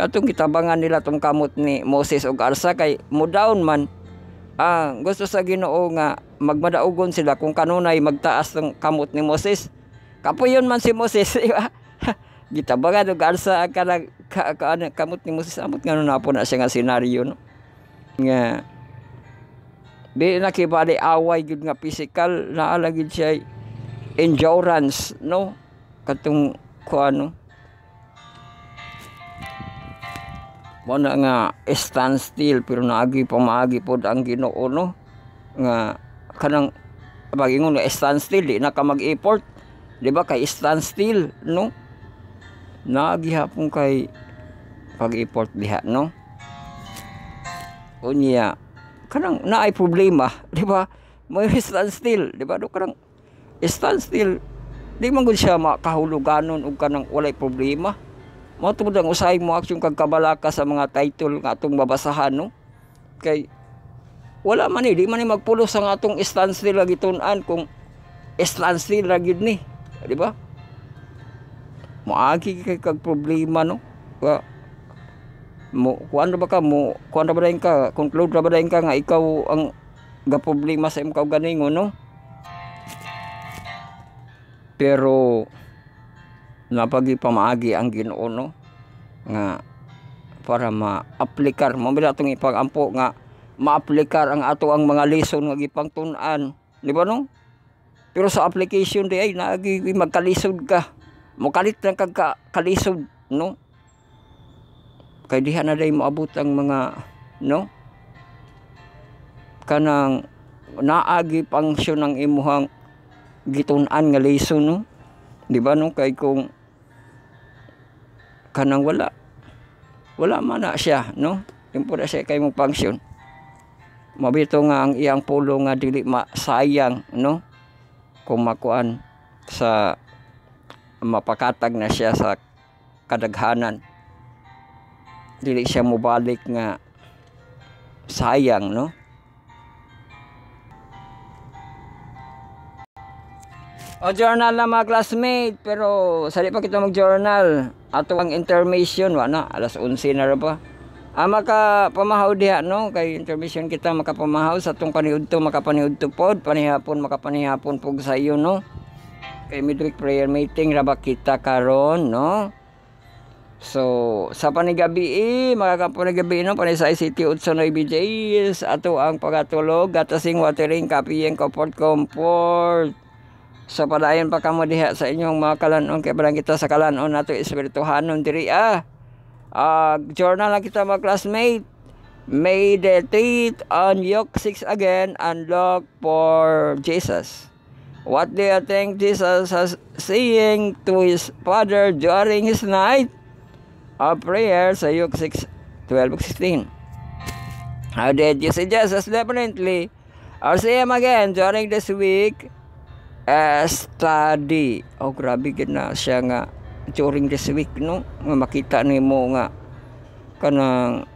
Katong kitabangan nila tong kamot ni Moses ug Arsa kay mudaon man gusto sa Ginoo nga magmadaugon sila kung kanunay magtaas ng kamot ni Moses. Kapuyon man si Moses, di ba? Gitabangan og Arsa ang kamot ni Moses amot nga na po na siya nga senaryo no. Nga di nakibali away gud nga physical naala gid siya endurance no katong kuano mo na nga stand still pero naagi pamaagi pod ang Ginoo no nga kanang pagingon na stand still di na ka mag-effort di ba kay stand still no naagi hapon kay pag-effort diha no. Unya kanang naay problema di ba mo stand still di ba do kanang stand still di man gud siya makahuluganon og kanang walay problema Mo tungod ang usahay mo aksyon kag kabalaka sa mga title nga atong babasahan no. Kay wala man di man ni magpulos ang atong stance nila gitun-an kung stance nila gid ni, di ba? Moagi kay kag problema no. Mo kuan ba ka mo kuan ba dayon ka conclude ba dayon ka nga ikaw ang ga problema sa imong kaugalingon no. Pero napagi pamaagi ang Ginoo no nga para ma-aplikar mo bila atong ipag-ampo nga ma-aplikar ang ato ang mga lesson nga gipangtun-an, di ba no? Pero sa application di ay naagi magkalisod ka, mokalit lang kag kalisod no, kay diha na day moabot ang mga no kanang naagi pangsyon ng imuhang gitun-an nga lesson no, di ba no? Kay kung kanang wala man na siya no, tempo na siya kay mong pangsyon, mabito nga ang iyang pulo nga dili masayang no, kung makuan sa mapakatag na siya sa kadaghanan, dili siya mobalik nga sayang no. O journal na mga classmate, pero sali pa kita mag-journal. Ato ang intermission, wala, alas 11 na ra pa. Makapamahaw diha, no? Kay intermission kita makapamahaw sa itong makapaniudto pod, makapanihapon po sa iyo, no? Kay midweek prayer meeting, raba kita karon, no? So, sa panigabi, makakapanigabi, no? Panay sa ICT Utsonoy BJs, ato ang pagatulog, gatasing watering, kapiyeng, comfort. So padayon pa kamo diha sa inyong mga kalanon kay barang kita sa kalanon nato espirituhanon diri journal na kita mga classmate. May the teeth on yoke 6 again and look for Jesus. What do you think Jesus was saying to his father during his night of prayer sa yoke 6:12-16? How did you see Jesus? Definitely. I'll see him again during this week. Study. Oh, grabe gid na siya nga during this week no, nga makita nimo nga kanang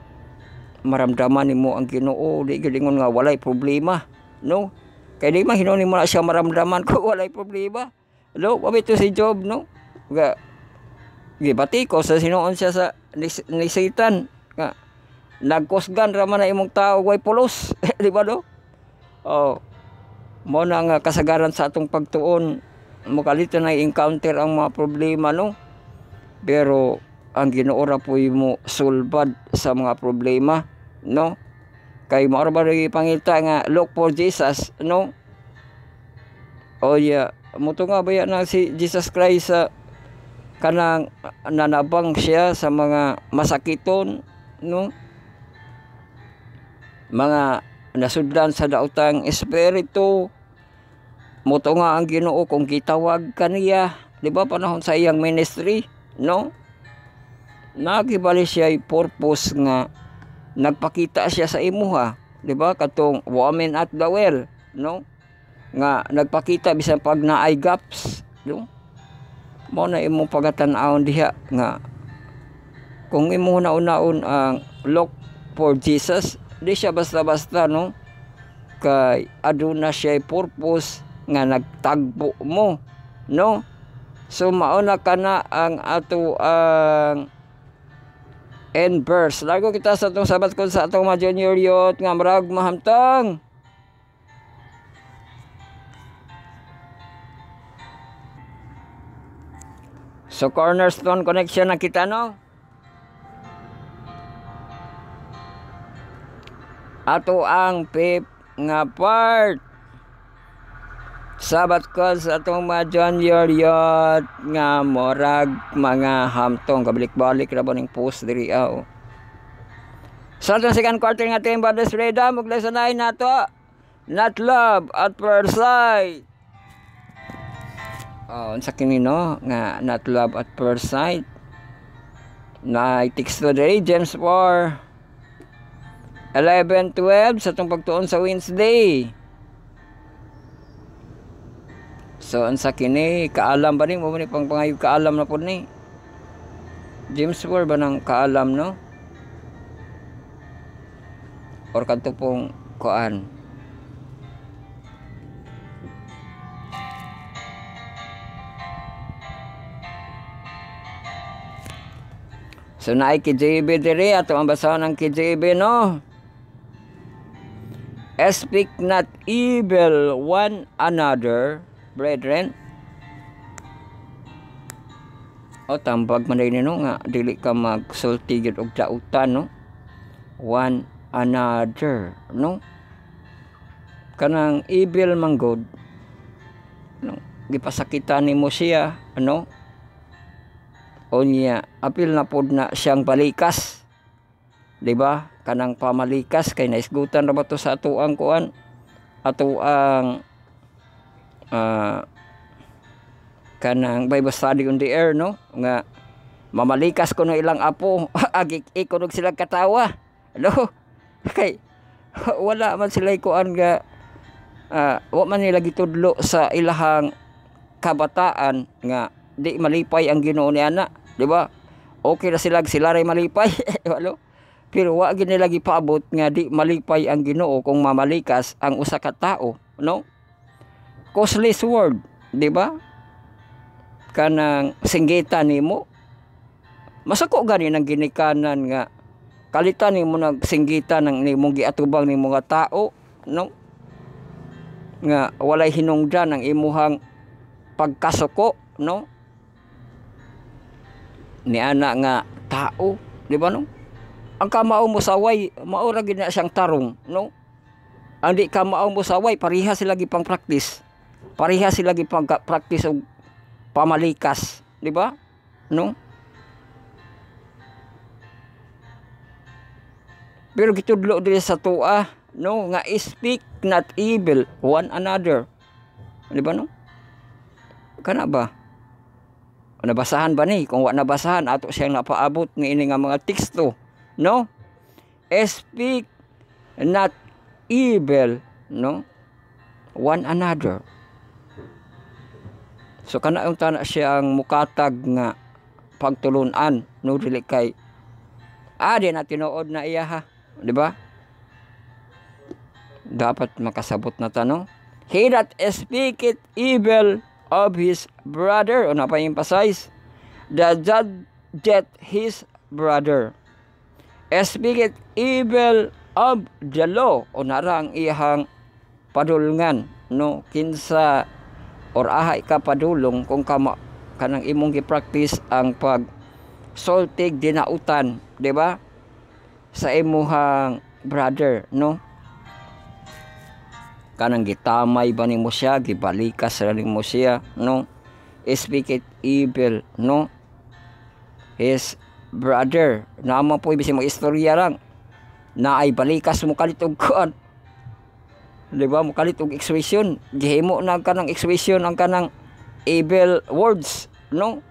maramdaman nimo ang Ginoo, di gilingon nga walay problema no. Kay di man hinuon nimo na siya maramdaman ko walay problema no. Pabito si Job no, nga gibati ko sa sinuon siya sa ni Satan nga nagkusgan ra man na imong tao way pulos di ba no. Oh, mo na nga kasagaran sa atong pagtuon, mukalito na encounter ang mga problema no. Pero ang Ginoo ra po mo sulbad sa mga problema no. Kay mao ra ba pangita nga look for Jesus no. O yeah, muto nga baya na si Jesus Christ sa kanang nanabang siya sa mga masakiton no, mga nasudlan sa daotang espiritu. Muto nga ang Ginoo kung gitawag kaniya, di ba panahon sa iyang ministry no, nagibali siya purpose nga nagpakita siya sa imuha, di ba katong woman at the well no, nga nagpakita bisan pag naay gaps no. Mo na imong pagatan-awon diha nga kung imo nauna-un ang look for Jesus, di siya basta-basta no, kay aduna siya purpose nga nagtagbo mo no. So mauna kana ang ato ang end verse. Lago kita sa atong sabat kon sa atong mga junior youth nga marag mahamtang. So cornerstone connection na kita no. Ato ang fifth nga part sabat ko sa atong mga junior youth nga morag mga hamtong kabalik-balik ra ba ning post diri sa atong second quarter nga team Brothers Freedom ug lessonahin nato not love at first sight. Unsa kini no nga not love at first sight na text to diri James 4:11-12 sa itong pagtuon sa Wednesday. So, unsa kini? Kaalam ba ni? Mo ni pang pangayog kaalam na po ni. James Ward ba ng kaalam, no? Or kanto pong kuan. So naay KJB diri ato ang basahan ng KJB, no? Speak not evil one another, brethren. O tambag man din no nga dili ka magsulti gyud og dautan, no? One another, no? Kanang evil man god, no? Gipasakitan nimo siya, ano? O niya apil na pod na siyang balikas, di ba? Kanang pamalikas kay naisgutan ra ba to sa atuang kuan, atuang kanang Bible study on the air, no? Nga mamalikas ko ng ilang apo agik ikonog sila katawa, no? Kay wala man sila kuan nga wa man nila gitudlo sa ilahang kabataan nga di malipay ang Ginoo ni ana, di ba? Okay na sila ray malipay walo, pero wa gid nila gipaabot nga di malipay ang Ginoo kung mamalikas ang usa ka tawo, no? Costless word, di ba? Kanang singgita nimo, masako gani nang ginikanan nga kalitan nimo nagsinggita ng nimong giatubang nimo nga tao, no? Nga walay hinungdan ang imuhang pagkasuko, no? Ni ana nga tao, di ba, no? Ang kamao mo saway maura gid na siyang tarong, no? Ang di kamao mo saway pareha sila gipang practice. Pareha sila gipang practice og pamalikas, di ba? No? Pero gitudlo diri sa tuwa, no, nga speak not evil one another. Di ba, no? Kana ba? Nabasahan ba ni? Kung wa nabasahan ato siyang napaabot ng ini nga mga teksto, no? Speak not evil, no, one another. So kana yung tana siyang mukatag nga pagtulunan, no, dili kay di na tinuod na iya, ha, di ba? Dapat makasabot na tanong. He that speaketh evil of his brother, o napa-emphasize, the judgeth his brother. Speaketh evil of the law, o narang iyang padulngan, no, kinsa or ahay ka padulong kung kanang imong gi-practice ang pag sultig dinautan, di ba, sa imuhang brother, no? Kanang gitamay ba nimo siya, gibalikas ra nimo siya, no? Speak it evil, no? His brother, naman po ibig mo istorya lang na ay balikas mo kalit og kuan, di ba, mo kalit og expression, gihimo na kanang expression ang kanang evil words, no?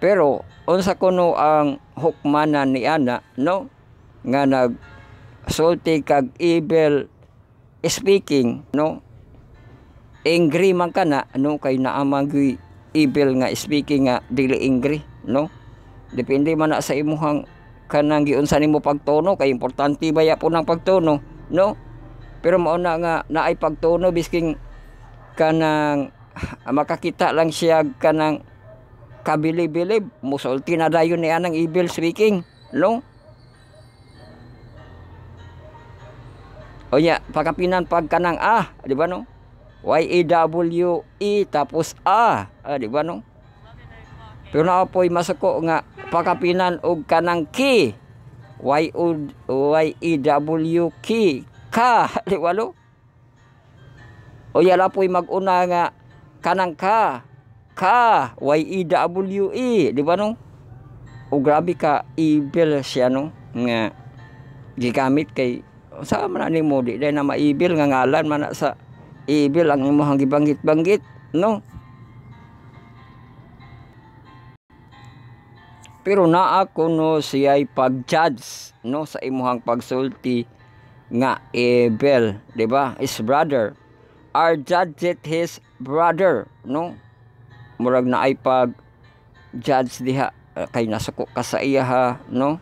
Pero unsa kuno ang hukmanan ni ana, no, nga nag sulti kag evil speaking, no? Angry man kana, no, kay naamang evil nga speaking nga dili angry, no? Depende man na sa imuhang kanang giunsa nimo pagtono, kay importante baya po ng pagtono, no? Pero mao na nga naay pagtono bisking kanang makakita lang siya kanang kabilib-bilib, musulti na dayon ni anang evil speaking, no? O ya, pagkapinan pagkanang di ba, no? Y-E-W-E tapos di ba, no? Pero na po'y masako nga pagkapinan og kanang ki, Y-E-W-K, ka, di ba, no? O ya, la po'y mag-una nga kanang ka, Y-E-W-E, di ba, no? O grabe ka, evil siya, no? Nga gigamit kay sa man ni mo di na maibil nga ngalan man sa evil ang imong gibanggit-banggit, no? Pero naa kuno siya'y pag-judge, no, sa imong pagsulti nga evil, di ba? His brother, our judgeth his brother, no? Murag na ay pag judge diha kay nasuko ka sa iya ha, no?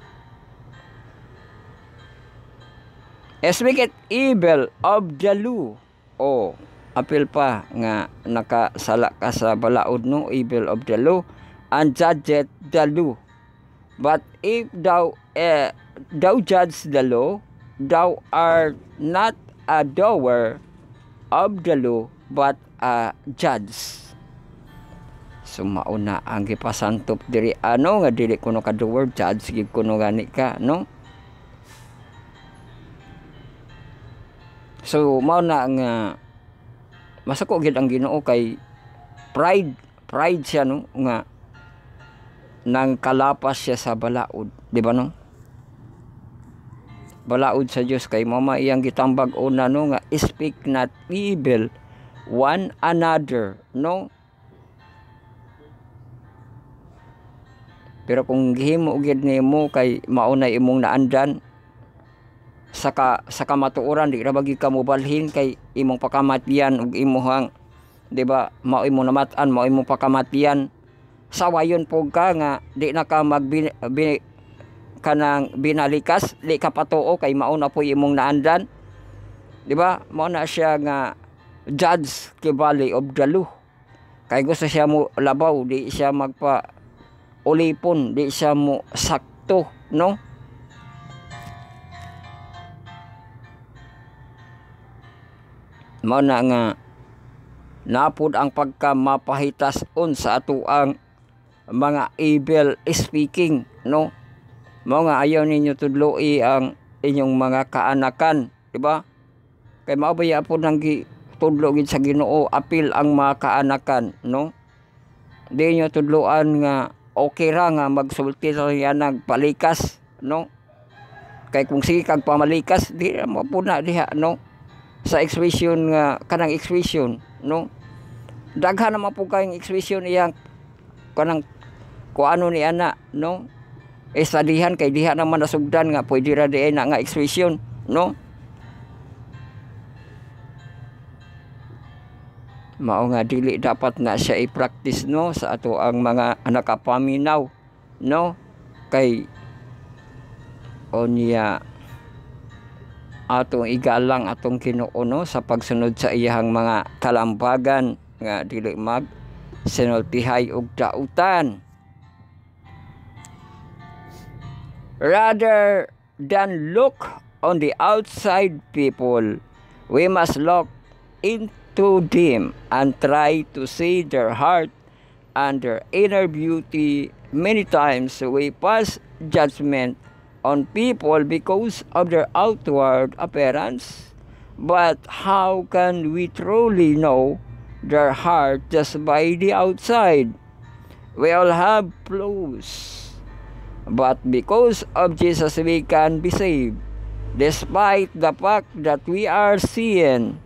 Speak it evil of the law. Oh, apil pa nga nakasala ka sa balaod, no? Evil of the law and judge the law. But if thou judge the law, thou art not a doer of the law, but a judge. So mauna ang gipasantop diri ano nga dili kuno ka doer, judge gid kuno gani ka, no? So mao na nga masako gid ang Ginoo kay pride siya, no, nga nang kalapas siya sa balaod, di ba, no? Balaod sa Dios kay mama iyang gitambag una, no, nga speak not evil one another, no? Pero kung gihimo gid nimo kay mauna imong naandan sa kamatuoran, di ra bagi ka mobalhin kay imong pakamatian ug imuhang, di ba, mao imong namatan, mao imong pakamatian. Sawayon po ka nga di na ka kanang binalikas, di ka patuo kay mauna po imong naandan, di ba? Mao na siya nga judge kibali of the law. Kay gusto siya mo labaw, di siya magpa ulipon, di siya mo sakto, no? Mao na nga napud ang pagkamapahitason sa ato ang mga evil speaking, no? Mao nga ayaw ninyo tudloi ang inyong mga kaanakan, di ba? Kay mao baya po nang tudlo gid sa Ginoo apil ang mga kaanakan, no? Di nyo tudloan nga okay ra nga magsulti sa yanang palikas, no? Kay kung sige kag pamalikas, di ra mapuna diha, no? Sa expression nga kanang expression, no? Daghan naman po kayong expression iyang kanang kuano ni ana, no? Estadihan kay diha naman nasugdan nga pwede ra di na nga expression, no? Mao nga dili dapat na siya i-practice, no, sa ato ang mga nakapaminaw, no? Kay onya atong igalang atong Ginoo, no, sa pagsunod sa iyang mga kalambagan nga dili mag sinultihay og dautan. Rather than look on the outside people, we must look into them and try to see their heart and their inner beauty. Many times we pass judgment on people because of their outward appearance, but how can we truly know their heart just by the outside? We all have flaws, but because of Jesus we can be saved, despite the fact that we are sin.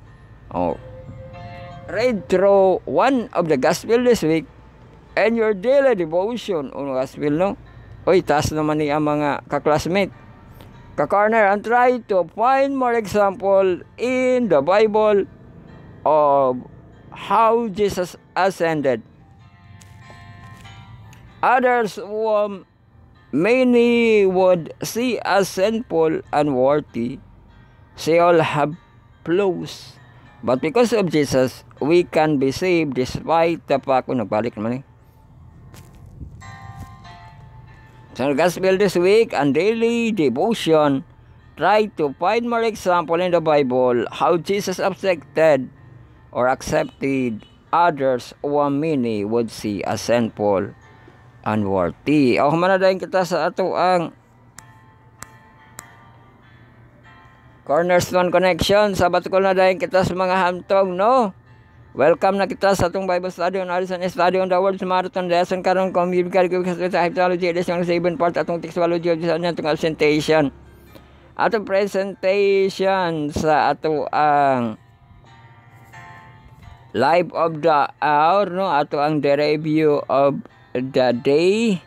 Read through one of the gospel this week and your daily devotion on gospel, no? Oy, taas naman ni ang mga kaklasmate. Ka-corner and try to find more example in the Bible of how Jesus ascended. Others many would see as sinful and worthy. They all have flaws. But because of Jesus, we can be saved despite the fact. Nagbalik naman eh. So gospel this week and daily devotion, try to find more example in the Bible how Jesus accepted others or many would see as sinful and worthy. O manadayon kita sa ato ang Cornerstone Connection. Sabat ko na dayon kita sa mga hamtong, no? Welcome na kita sa atong Bible study on Horizon Study on the Words Marathon Lesson karon kung biblical sa Hymnology edition 7 part atong textology of this atong presentation. Atong presentation sa ato ang live of the hour, no? Ato ang the review of the day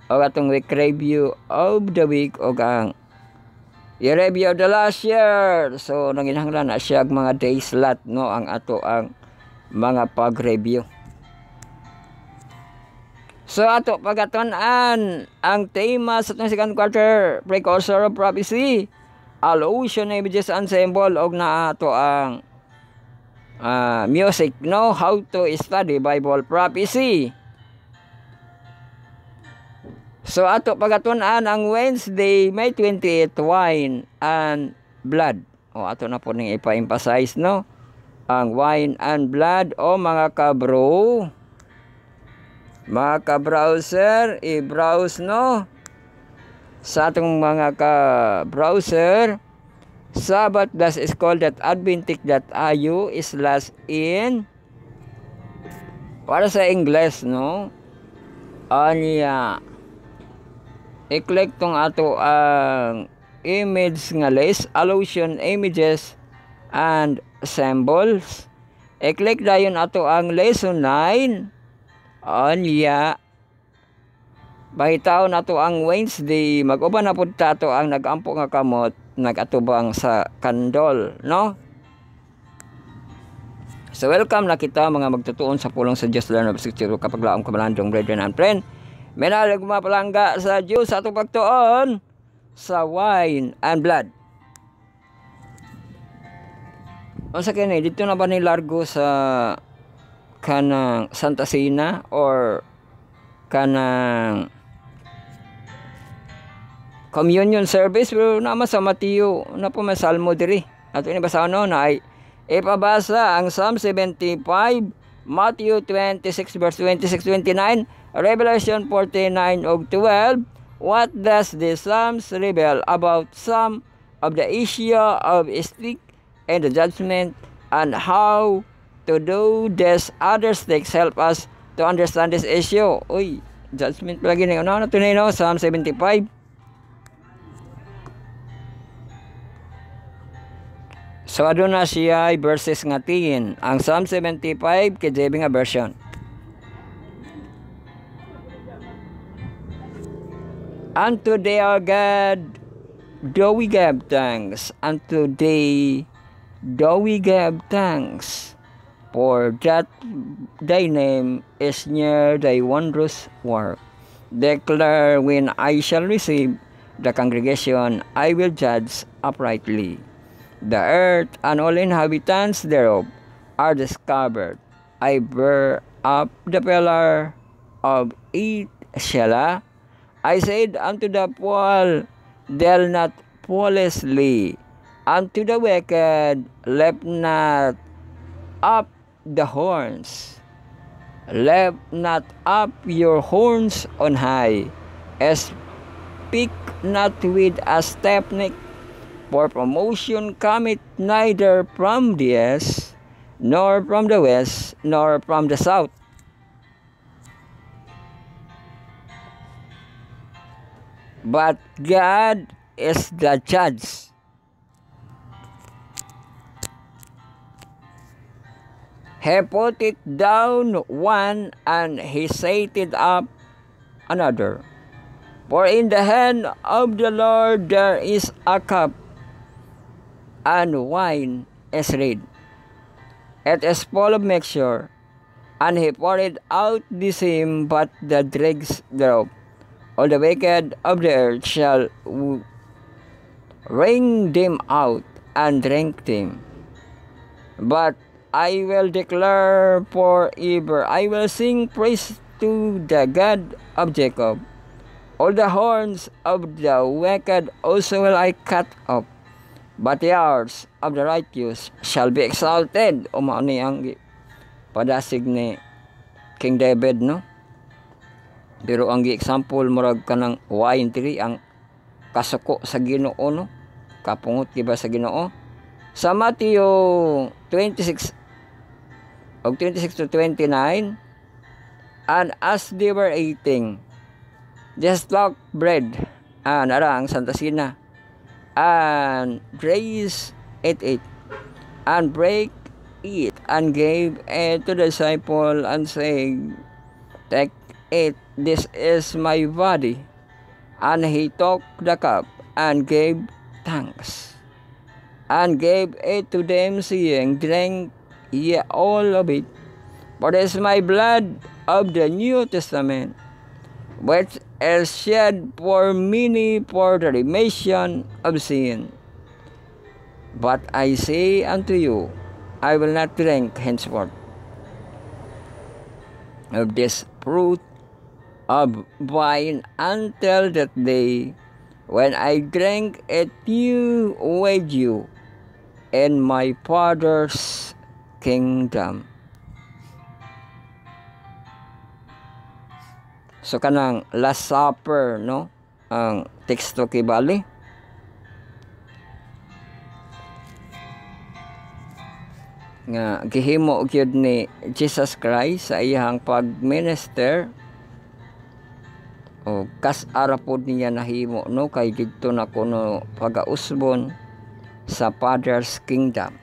o atong week review of the week o ang i-review of the last year. So nanginahanglan na siya mga day slot, no, ang ato ang mga pag-review. So ato pagatunan ang tema sa itong second quarter, precursor of prophecy, allusion, images, and symbol, og na ato ang music, no? How to study Bible prophecy. So ato pagatunan ang Wednesday, May 28, wine and blood. O ato na po ning ipa-emphasize, no? Ang wine and blood, o mga kabro. Mga ka-browser, i-browse, no? Sa atong mga ka-browser, sabbath.school.adventist.io/in para sa English, no? Anya, i-click tong ato ang image nga list, allusion, images, and symbols. I-click dayon ato ang lesson 9. Anya, bahitaw na to ang Wednesday, mag-uban na po tato ang nag-ampo nga kamot, nag-atubang sa kandol, no? So welcome na kita mga magtutuon sa pulong sa Diyos, Lord of Scripture, kapag laong kamalandong brethren and friend. Menalig mapalangga sa Diyos sa atong pagtuon sa wine and blood. O sa kini, dito na ba ni largo sa kanang Santa Cena or kanang communion service, pero naman sa Mateo na po may salmo diri ato ni basa na ay ipabasa ang Psalm 75, Matthew 26 verse 26-29, Revelation 49 og 12. What does the Psalms reveal about some of the issue of stick and the judgment, and how to do this other sticks help us to understand this issue? Uy, judgment lagi na yun. Ano ito na yun? Psalm 75. So, adun na siya verses nga tiin. Ang Psalm 75, KJV nga version. Unto thee, our God, do we give thanks. Unto thee, do we give thanks. For that thy name is near thy wondrous work. Declare when I shall receive the congregation, I will judge uprightly. The earth and all inhabitants thereof are discovered. I bear up the pillar of it, Shelah. I said unto the poor, deal not foolishly. Unto the wicked, lift not up the horns. Lift not up your horns on high. Speak not with a stiff neck, for promotion cometh neither from the east, nor from the west, nor from the south. But God is the judge. He put it down one, and he set it up another. For in the hand of the Lord there is a cup, and wine is red. It is full of mixture, and he poured out the same, but the dregs thereof. All the wicked of the earth shall wring them out and drink them. But I will declare forever, I will sing praise to the God of Jacob. All the horns of the wicked also will I cut off, but the hours of the righteous shall be exalted. O mao ni ang padasig ni King David, no? Pero ang example murag kanang wine tree, ang kasuko sa Ginoo, no? Kapungot kiba sa Ginoo. Sa Matthew 26 og 26-29, and as they were eating, just like bread, narang Santa Cena, and raised it, and break it, and gave it to the disciple, and saying, take it, this is my body. And he took the cup, and gave thanks, and gave it to them, saying, drink ye all of it, for this is my blood of the New Testament, which is shed for many for the remission of sin. But I say unto you, I will not drink henceforth of this fruit of vine until that day when I drink it new with you in my Father's kingdom. So kanang Last Supper, no? Ang teksto kibali. Nga gihimo gyud ni Jesus Christ sa iyang pagminister o kas arapod niya nahimo, no, kay didto na kuno pagausbon sa Father's kingdom.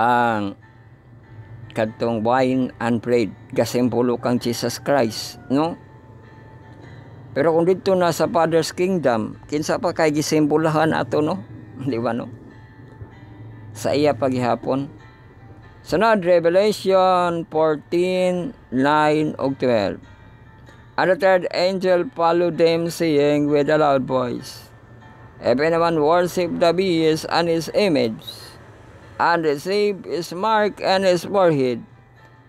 Ang kadtong wine and bread gasimbolo kang Jesus Christ, no? Pero kung dito na sa Father's kingdom, kinsa pa kay gisimbolahan ato, no? Di ba, no? Sa iya paghihapon. Sunod, Revelation 14:9 ug 12. And the third angel followed them, saying with a loud voice, if anyone worship the beast and his image, and receive his mark and his forehead,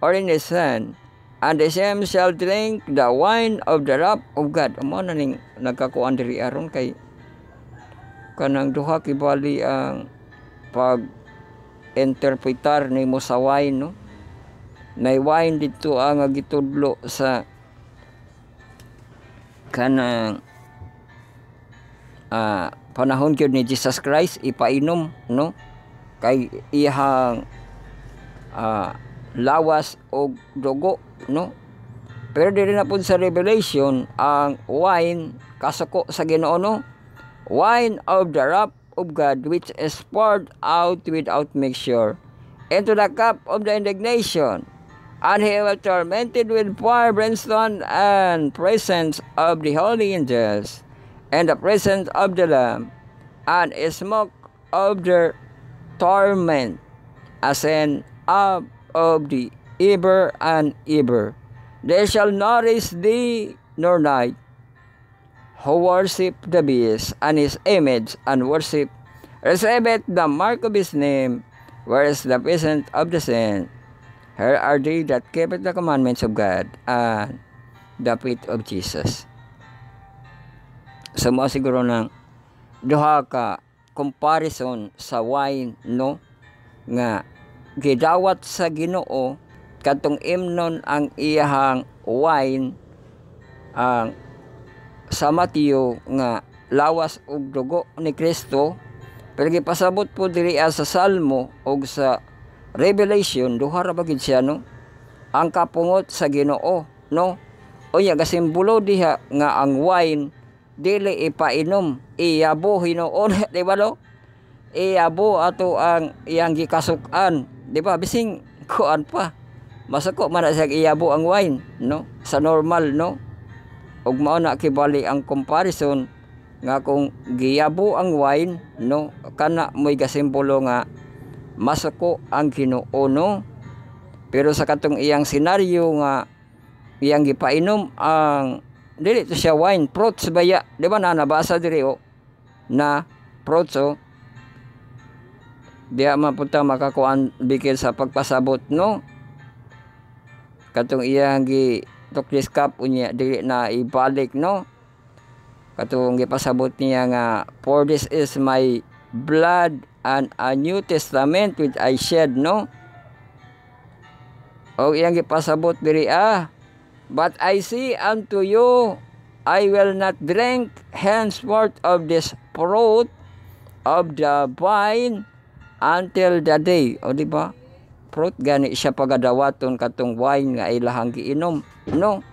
or in his hand, and the same shall drink the wine of the wrath of God. Amo na ning nagkakuan diri aron kay kanang duha kibali ang pag-interpretar nimo sa wine, no? Nay wine dito ang gitudlo sa kanang panahon gyud ni Jesus Christ ipainom, no? Kay iyang lawas o dugo, no? Pero dili na pud sa Revelation ang wine kasuko sa Ginoo, no? Wine of the wrath of God, which is poured out without mixture into the cup of the indignation, and he was tormented with fire, brimstone, and presence of the holy angels, and the presence of the Lamb, and smoke of their torment, ascend up of the ever and ever. They shall nourish thee nor night, who worship the beast and his image, and worship, receiveth the mark of his name, where is the presence of the saint. Here are they that keepeth the commandments of God and the faith of Jesus. So mo siguro ng duha ka comparison sa wine, no, nga gidawat sa Ginoo kadtong imnon ang iyang wine ang sa Mateo nga lawas ug dugo ni Kristo, pero gipasabot po diri sa Salmo ug sa Revelation duha ra bagid siya, no, ang kapungot sa Ginoo, no? Unya gasimbolo diha nga ang wine dili ipainom, iyabo hinuon, di ba, no? Iyabo ato ang iyang gikasukan, di ba? Bising kuan pa, masako man sa iyabo ang wine, no? Sa normal, no? Ug mao na kibali ang comparison nga kung giyabo ang wine, no, kana mo'y gasimbolo nga masako ang Ginoo, no? Pero sa katong iyang senaryo nga iyang gipainom ang dili to siya wine, fruits baya, di ba, na nabasa diri na fruits, diya mapunta makakuan bikil sa pagpasabot, no? Katong iyang tuklis cup unya dili na ibalik, no? Katong gipasabot niya nga, for this is my blood and a new testament which I shed, no? O iyang gipasabot diri, but I say unto you, I will not drink henceforth of this fruit of the vine until the day. O di ba? Fruit gani siya pagadawaton katong wine nga ilahang giinom, no?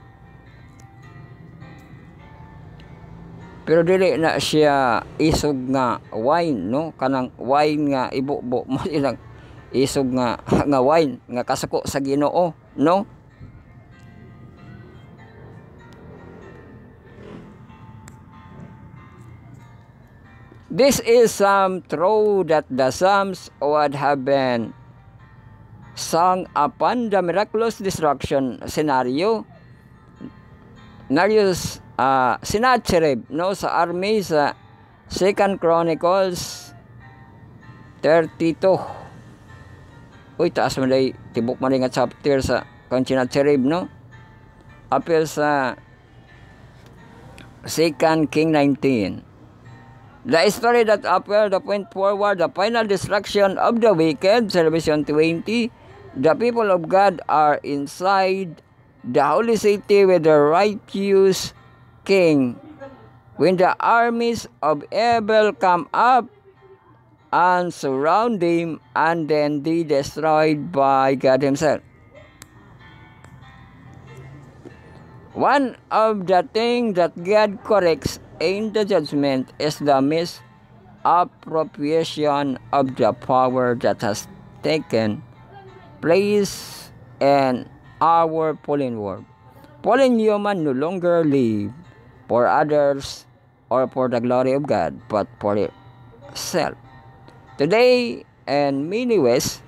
Pero dili na siya isog nga wine, no? Kanang wine nga ibubo mo ilang isog nga wine nga kasuko sa Ginoo, no? This is some true that the Psalms would have been sung upon the miraculous destruction scenario. Narius Sennacherib, no, sa army sa 2 Chronicles 32. Uy, taas mo day, tibok man nga chapter sa kung Sennacherib, no? Apil sa 2 King 19. The story that appeared the point forward the final destruction of the wicked, Revelation 20. The people of God are inside the holy city with the righteous king. When the armies of evil come up and surround him, and then be destroyed by God himself. One of the things that God corrects in the judgment is the misappropriation of the power that has taken place in our fallen world. Fallen human no longer live for others or for the glory of God, but for itself. Today, in many ways,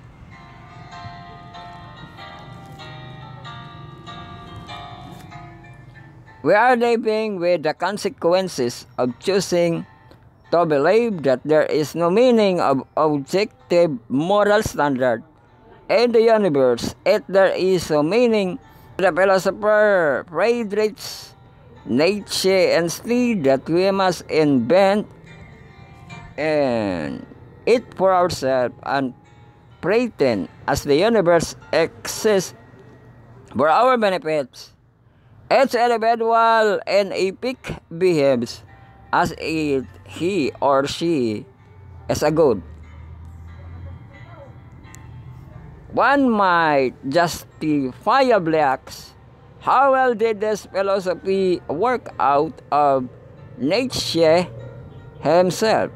we are living with the consequences of choosing to believe that there is no meaning of objective moral standard in the universe. If there is no meaning, the philosopher Friedrich Nietzsche instead that we must invent and it for ourselves and pretend as the universe exists for our benefits. Each individual in a peak behaves as if he or she is a good. One might justifiably ask, how well did this philosophy work out of Nietzsche himself?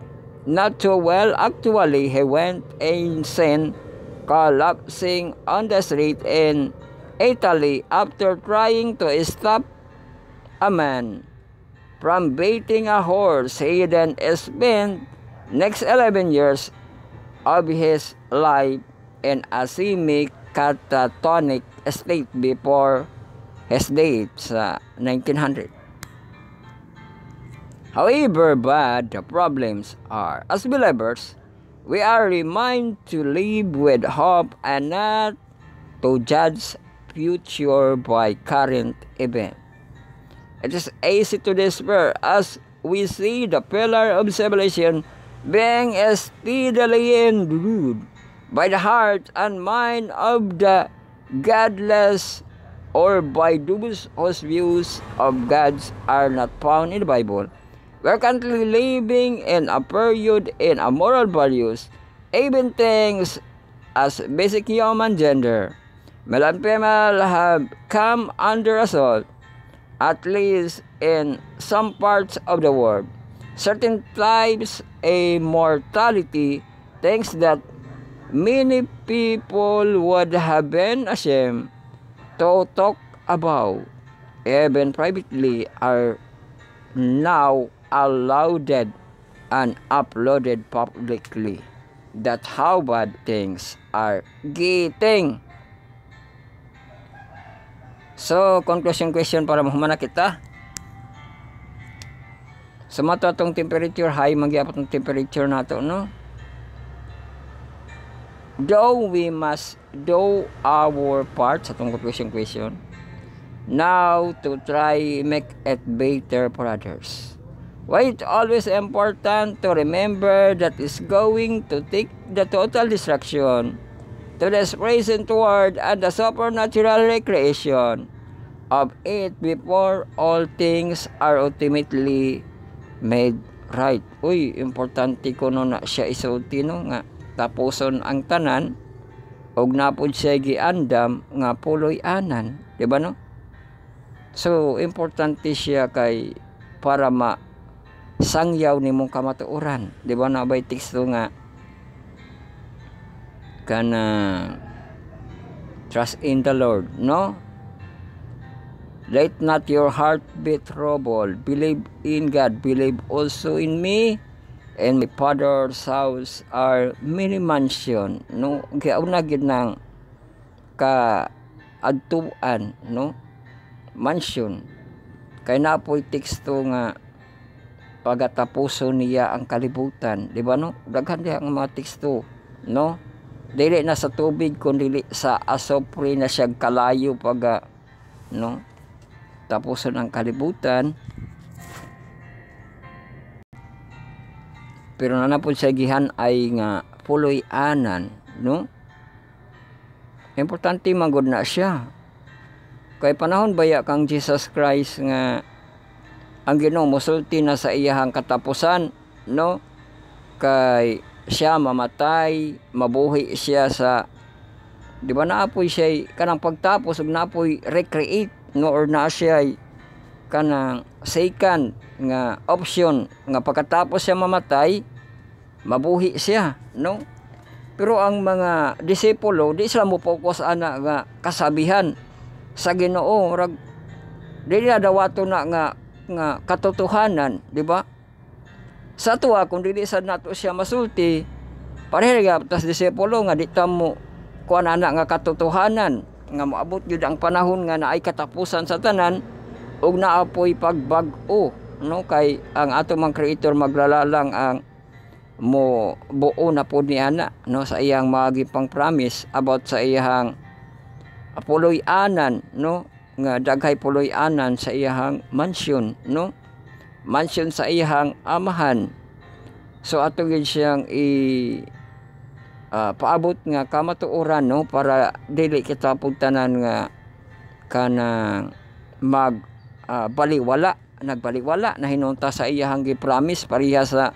Not too well, actually. He went insane, collapsing on the street in Italy after trying to stop a man from baiting a horse. He then spent next 11 years of his life in a semi-catatonic state before his death sa 1900. However bad the problems are, as believers, we are reminded to live with hope and not to judge future by current event. It is easy to despair as we see the pillar of civilization being steadily endued by the heart and mind of the godless, or by those whose views of gods are not found in the Bible. We are currently living in a period in moral values, even things as basic human gender. Male and female have come under assault, at least in some parts of the world. Certain types of mortality, things that many people would have been ashamed to talk about, even privately, are now allowed and uploaded publicly. That's how bad things are getting. So, conclusion question para mahumana kita. Sa mato atong temperature, high magyapot ng temperature nato, no? Though we must do our part sa itong question now to try make it better for others. Why it's always important to remember that it's going to take the total destruction to this present world and the supernatural recreation of it before all things are ultimately made right. Uy, importante ko no na siya isulti no nga tapuson ang tanan og napod siya giandam nga puloy anan, di ba no? So importante siya kay para sangyaw nimong kamatuoran, di ba na bay teksto nga kana trust in the Lord, no? Let not your heart be troubled. Believe in God. Believe also in me. In my father's house are many mansion, no? Giauna gid nang ka adtuan, no? Mansion. Kay napoy teksto nga pagatapuso niya ang kalibutan, di ba no? Daghan diha ang mga teksto, no? Dili na sa tubig kundi sa asopre na siya kalayo pag no? Tapuson ang kalibutan. Pero nanapod sa gihan ay nga puloy anan, no? Importante manggod na siya. Kay panahon baya kang Jesus Christ nga ang Ginoo mosulti na sa iyahang katapusan, no? Kay siya mamatay, mabuhi siya sa, di ba, naapoy siya kanang pagtapos ug naapoy recreate, no? Or na siya kanang second nga option nga pagkatapos siya mamatay mabuhi siya, no? Pero ang mga disipulo di sila mo focus ana nga kasabihan sa Ginoo, rag dili dawato na nga katotohanan, di ba? Sa tuwa kung dili sad nato siya masulti, pareha nga tas disipulo nga di ta mo kuan ana nga katotohanan nga moabot gyud ang panahon nga naay katapusan sa tanan ug naapoy pagbag-o, no? Kay ang ato mang Creator maglalalang ang mo buo na po ni ana, no? Sa iyang magipang promise about sa iyang puloy anan, no? Nga daghay puloy anan sa iyang mansion, no? Mansion sa iyang amahan. So ato gid siyang paabot nga kamatuoran, no? Para dili kita pugtanan nga kanang baliwala, nagbaliwala na hinunta sa iyang gi-promise pareha sa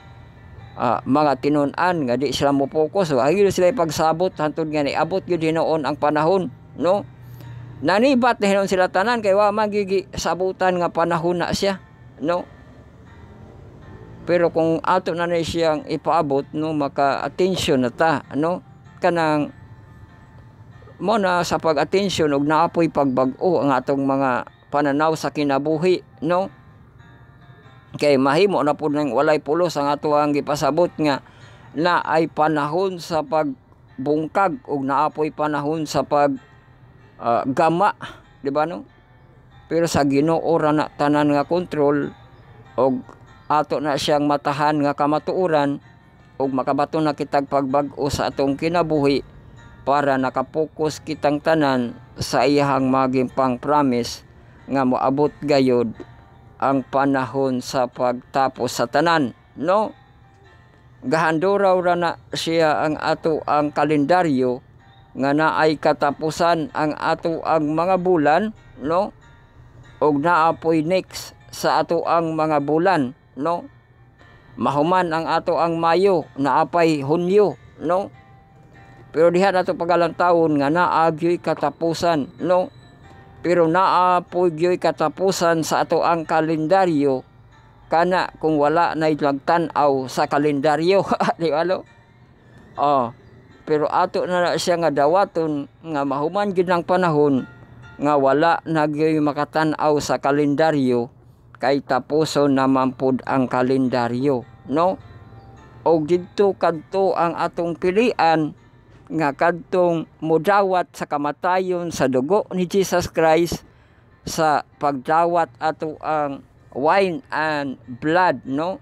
mga tinun-an nga di sila mo focus. So agil sila pagsabot hantod nga niabot gyud hinoon ang panahon, no? Nanibat na hinon sila tanan kay wa magigi sabutan nga panahon na siya, no? Pero kung ato na siyang ipaabot, no, maka-attention na ta, no? Kanang mo na sa pag-attention ug naapoy pagbag-o ang atong mga pananaw sa kinabuhi, no? Kay mahimo na pud nang walay pulos ang ato ang gipasabot nga na ay panahon sa pagbungkag ug naapoy panahon sa pag gama, di ba, no? Pero sa Ginoo ra na tanan nga kontrol ug ato na siyang matahan nga kamatuoran ug makabaton na kitag pagbag-o sa atong kinabuhi para nakapokus kitang tanan sa iyang magimpang promise nga moabot gayud ang panahon sa pagtapos sa tanan, no? Gahanduraw ra na siya ang ato ang kalendaryo nga naay katapusan ang ato ang mga bulan, no? Og naapoy next sa ato ang mga bulan, no? Mahuman ang ato ang Mayo, naapay Hunyo, no? Pero diha nato pagalang taon nga naagyoy katapusan, no? Pero naapoy gyoy katapusan sa ato ang kalendaryo kana kung wala na ilagtan-aw sa kalendaryo, di ba, no? Pero ato na siya nga dawaton nga mahuman gid ang panahon nga wala na gyoy makatan-aw sa kalendaryo kay tapuson naman pud ang kalendaryo, no? O didto kadto ang atong pilian nga kadtong mudawat sa kamatayon sa dugo ni Jesus Christ sa pagdawat ato ang wine and blood, no?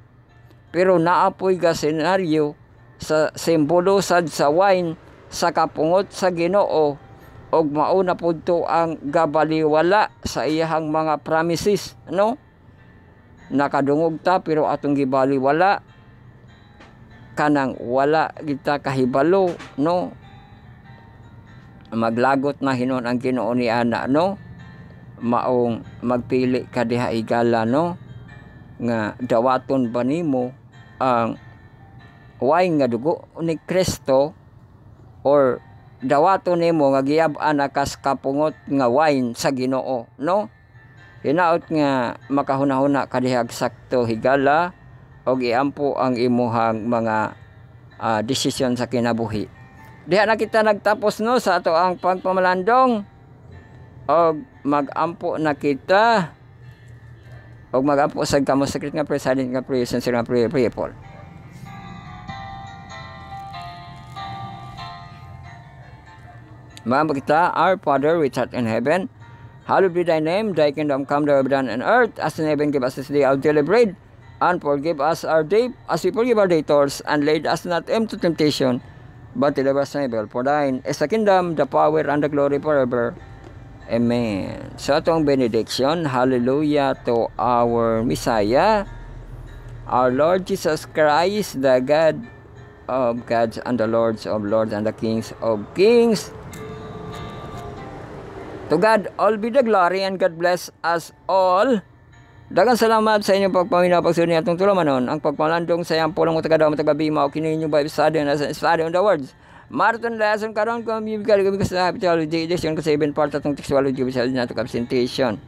Pero naapoy ga senaryo sa simbolo sad sa wine sa kapungot sa Ginoo og mauna pud to ang gabaliwala sa iyang mga promises, no? Nakadungog ta pero atong gibaliwala kanang wala kita kahibalo, no? Maglagot na hinon ang Ginoo ni ana, no? Maong magpili ka diha igala, no? Nga dawaton ba nimo ang wine nga dugo ni Kristo or dawaton nimo nga giyab-an akas kapungot nga wine sa Ginoo, no? Hinaot nga makahuna-huna ka diha sakto higala og iampo ang imuhang mga desisyon sa kinabuhi. Diha na kita nagtapos, no, sa ato ang pagpamalandong og magampo na kita og magampo sa kamo secret nga prayer, silent nga prayer, sincere nga prayer, people. Mga kita, Our Father which art in heaven, hallowed be thy name, thy kingdom come, thy will be done on earth, as in heaven. Give us this day our daily bread, and forgive us our debt, as we forgive our debtors, and lead us not into temptation, but deliver us from evil. For thine is the kingdom, the power, and the glory forever. Amen. So itong benediction, hallelujah to our Messiah, our Lord Jesus Christ, the God of gods, and the Lords of lords, and the kings of kings. To God all be the glory, and God bless us all. Daghang salamat sa inyong pagpaminaw, pagsunod niya itong tulumanon, ang pagpalandong sa iyang pulong matagadaw, matagabima, o kininyong Bible study, and study on the words. Marathon lesson karon ko, bibigay kami sa theology edition ko sa 7 part atong textualogy, bisa na itong presentation.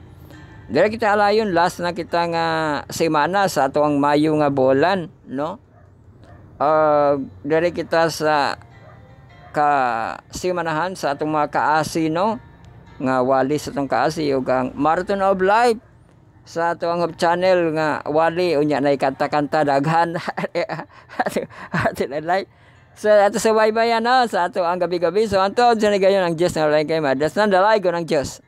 Dere kita alayon, last na kita nga semana sa ato ang Mayo nga bulan, no? Dere kita sa simanahan sa atong mga kaasi, no? Nga wali sa itong kaasi, o ang Marathon of Life sa itong channel nga wali, unya na ikanta-kanta daghan atin life. So ato sa baybayan, no? Sa ato ang gabi-gabi, so anto sa gayon ang Diyos na walay kay madas, nandalay ko ng Diyos.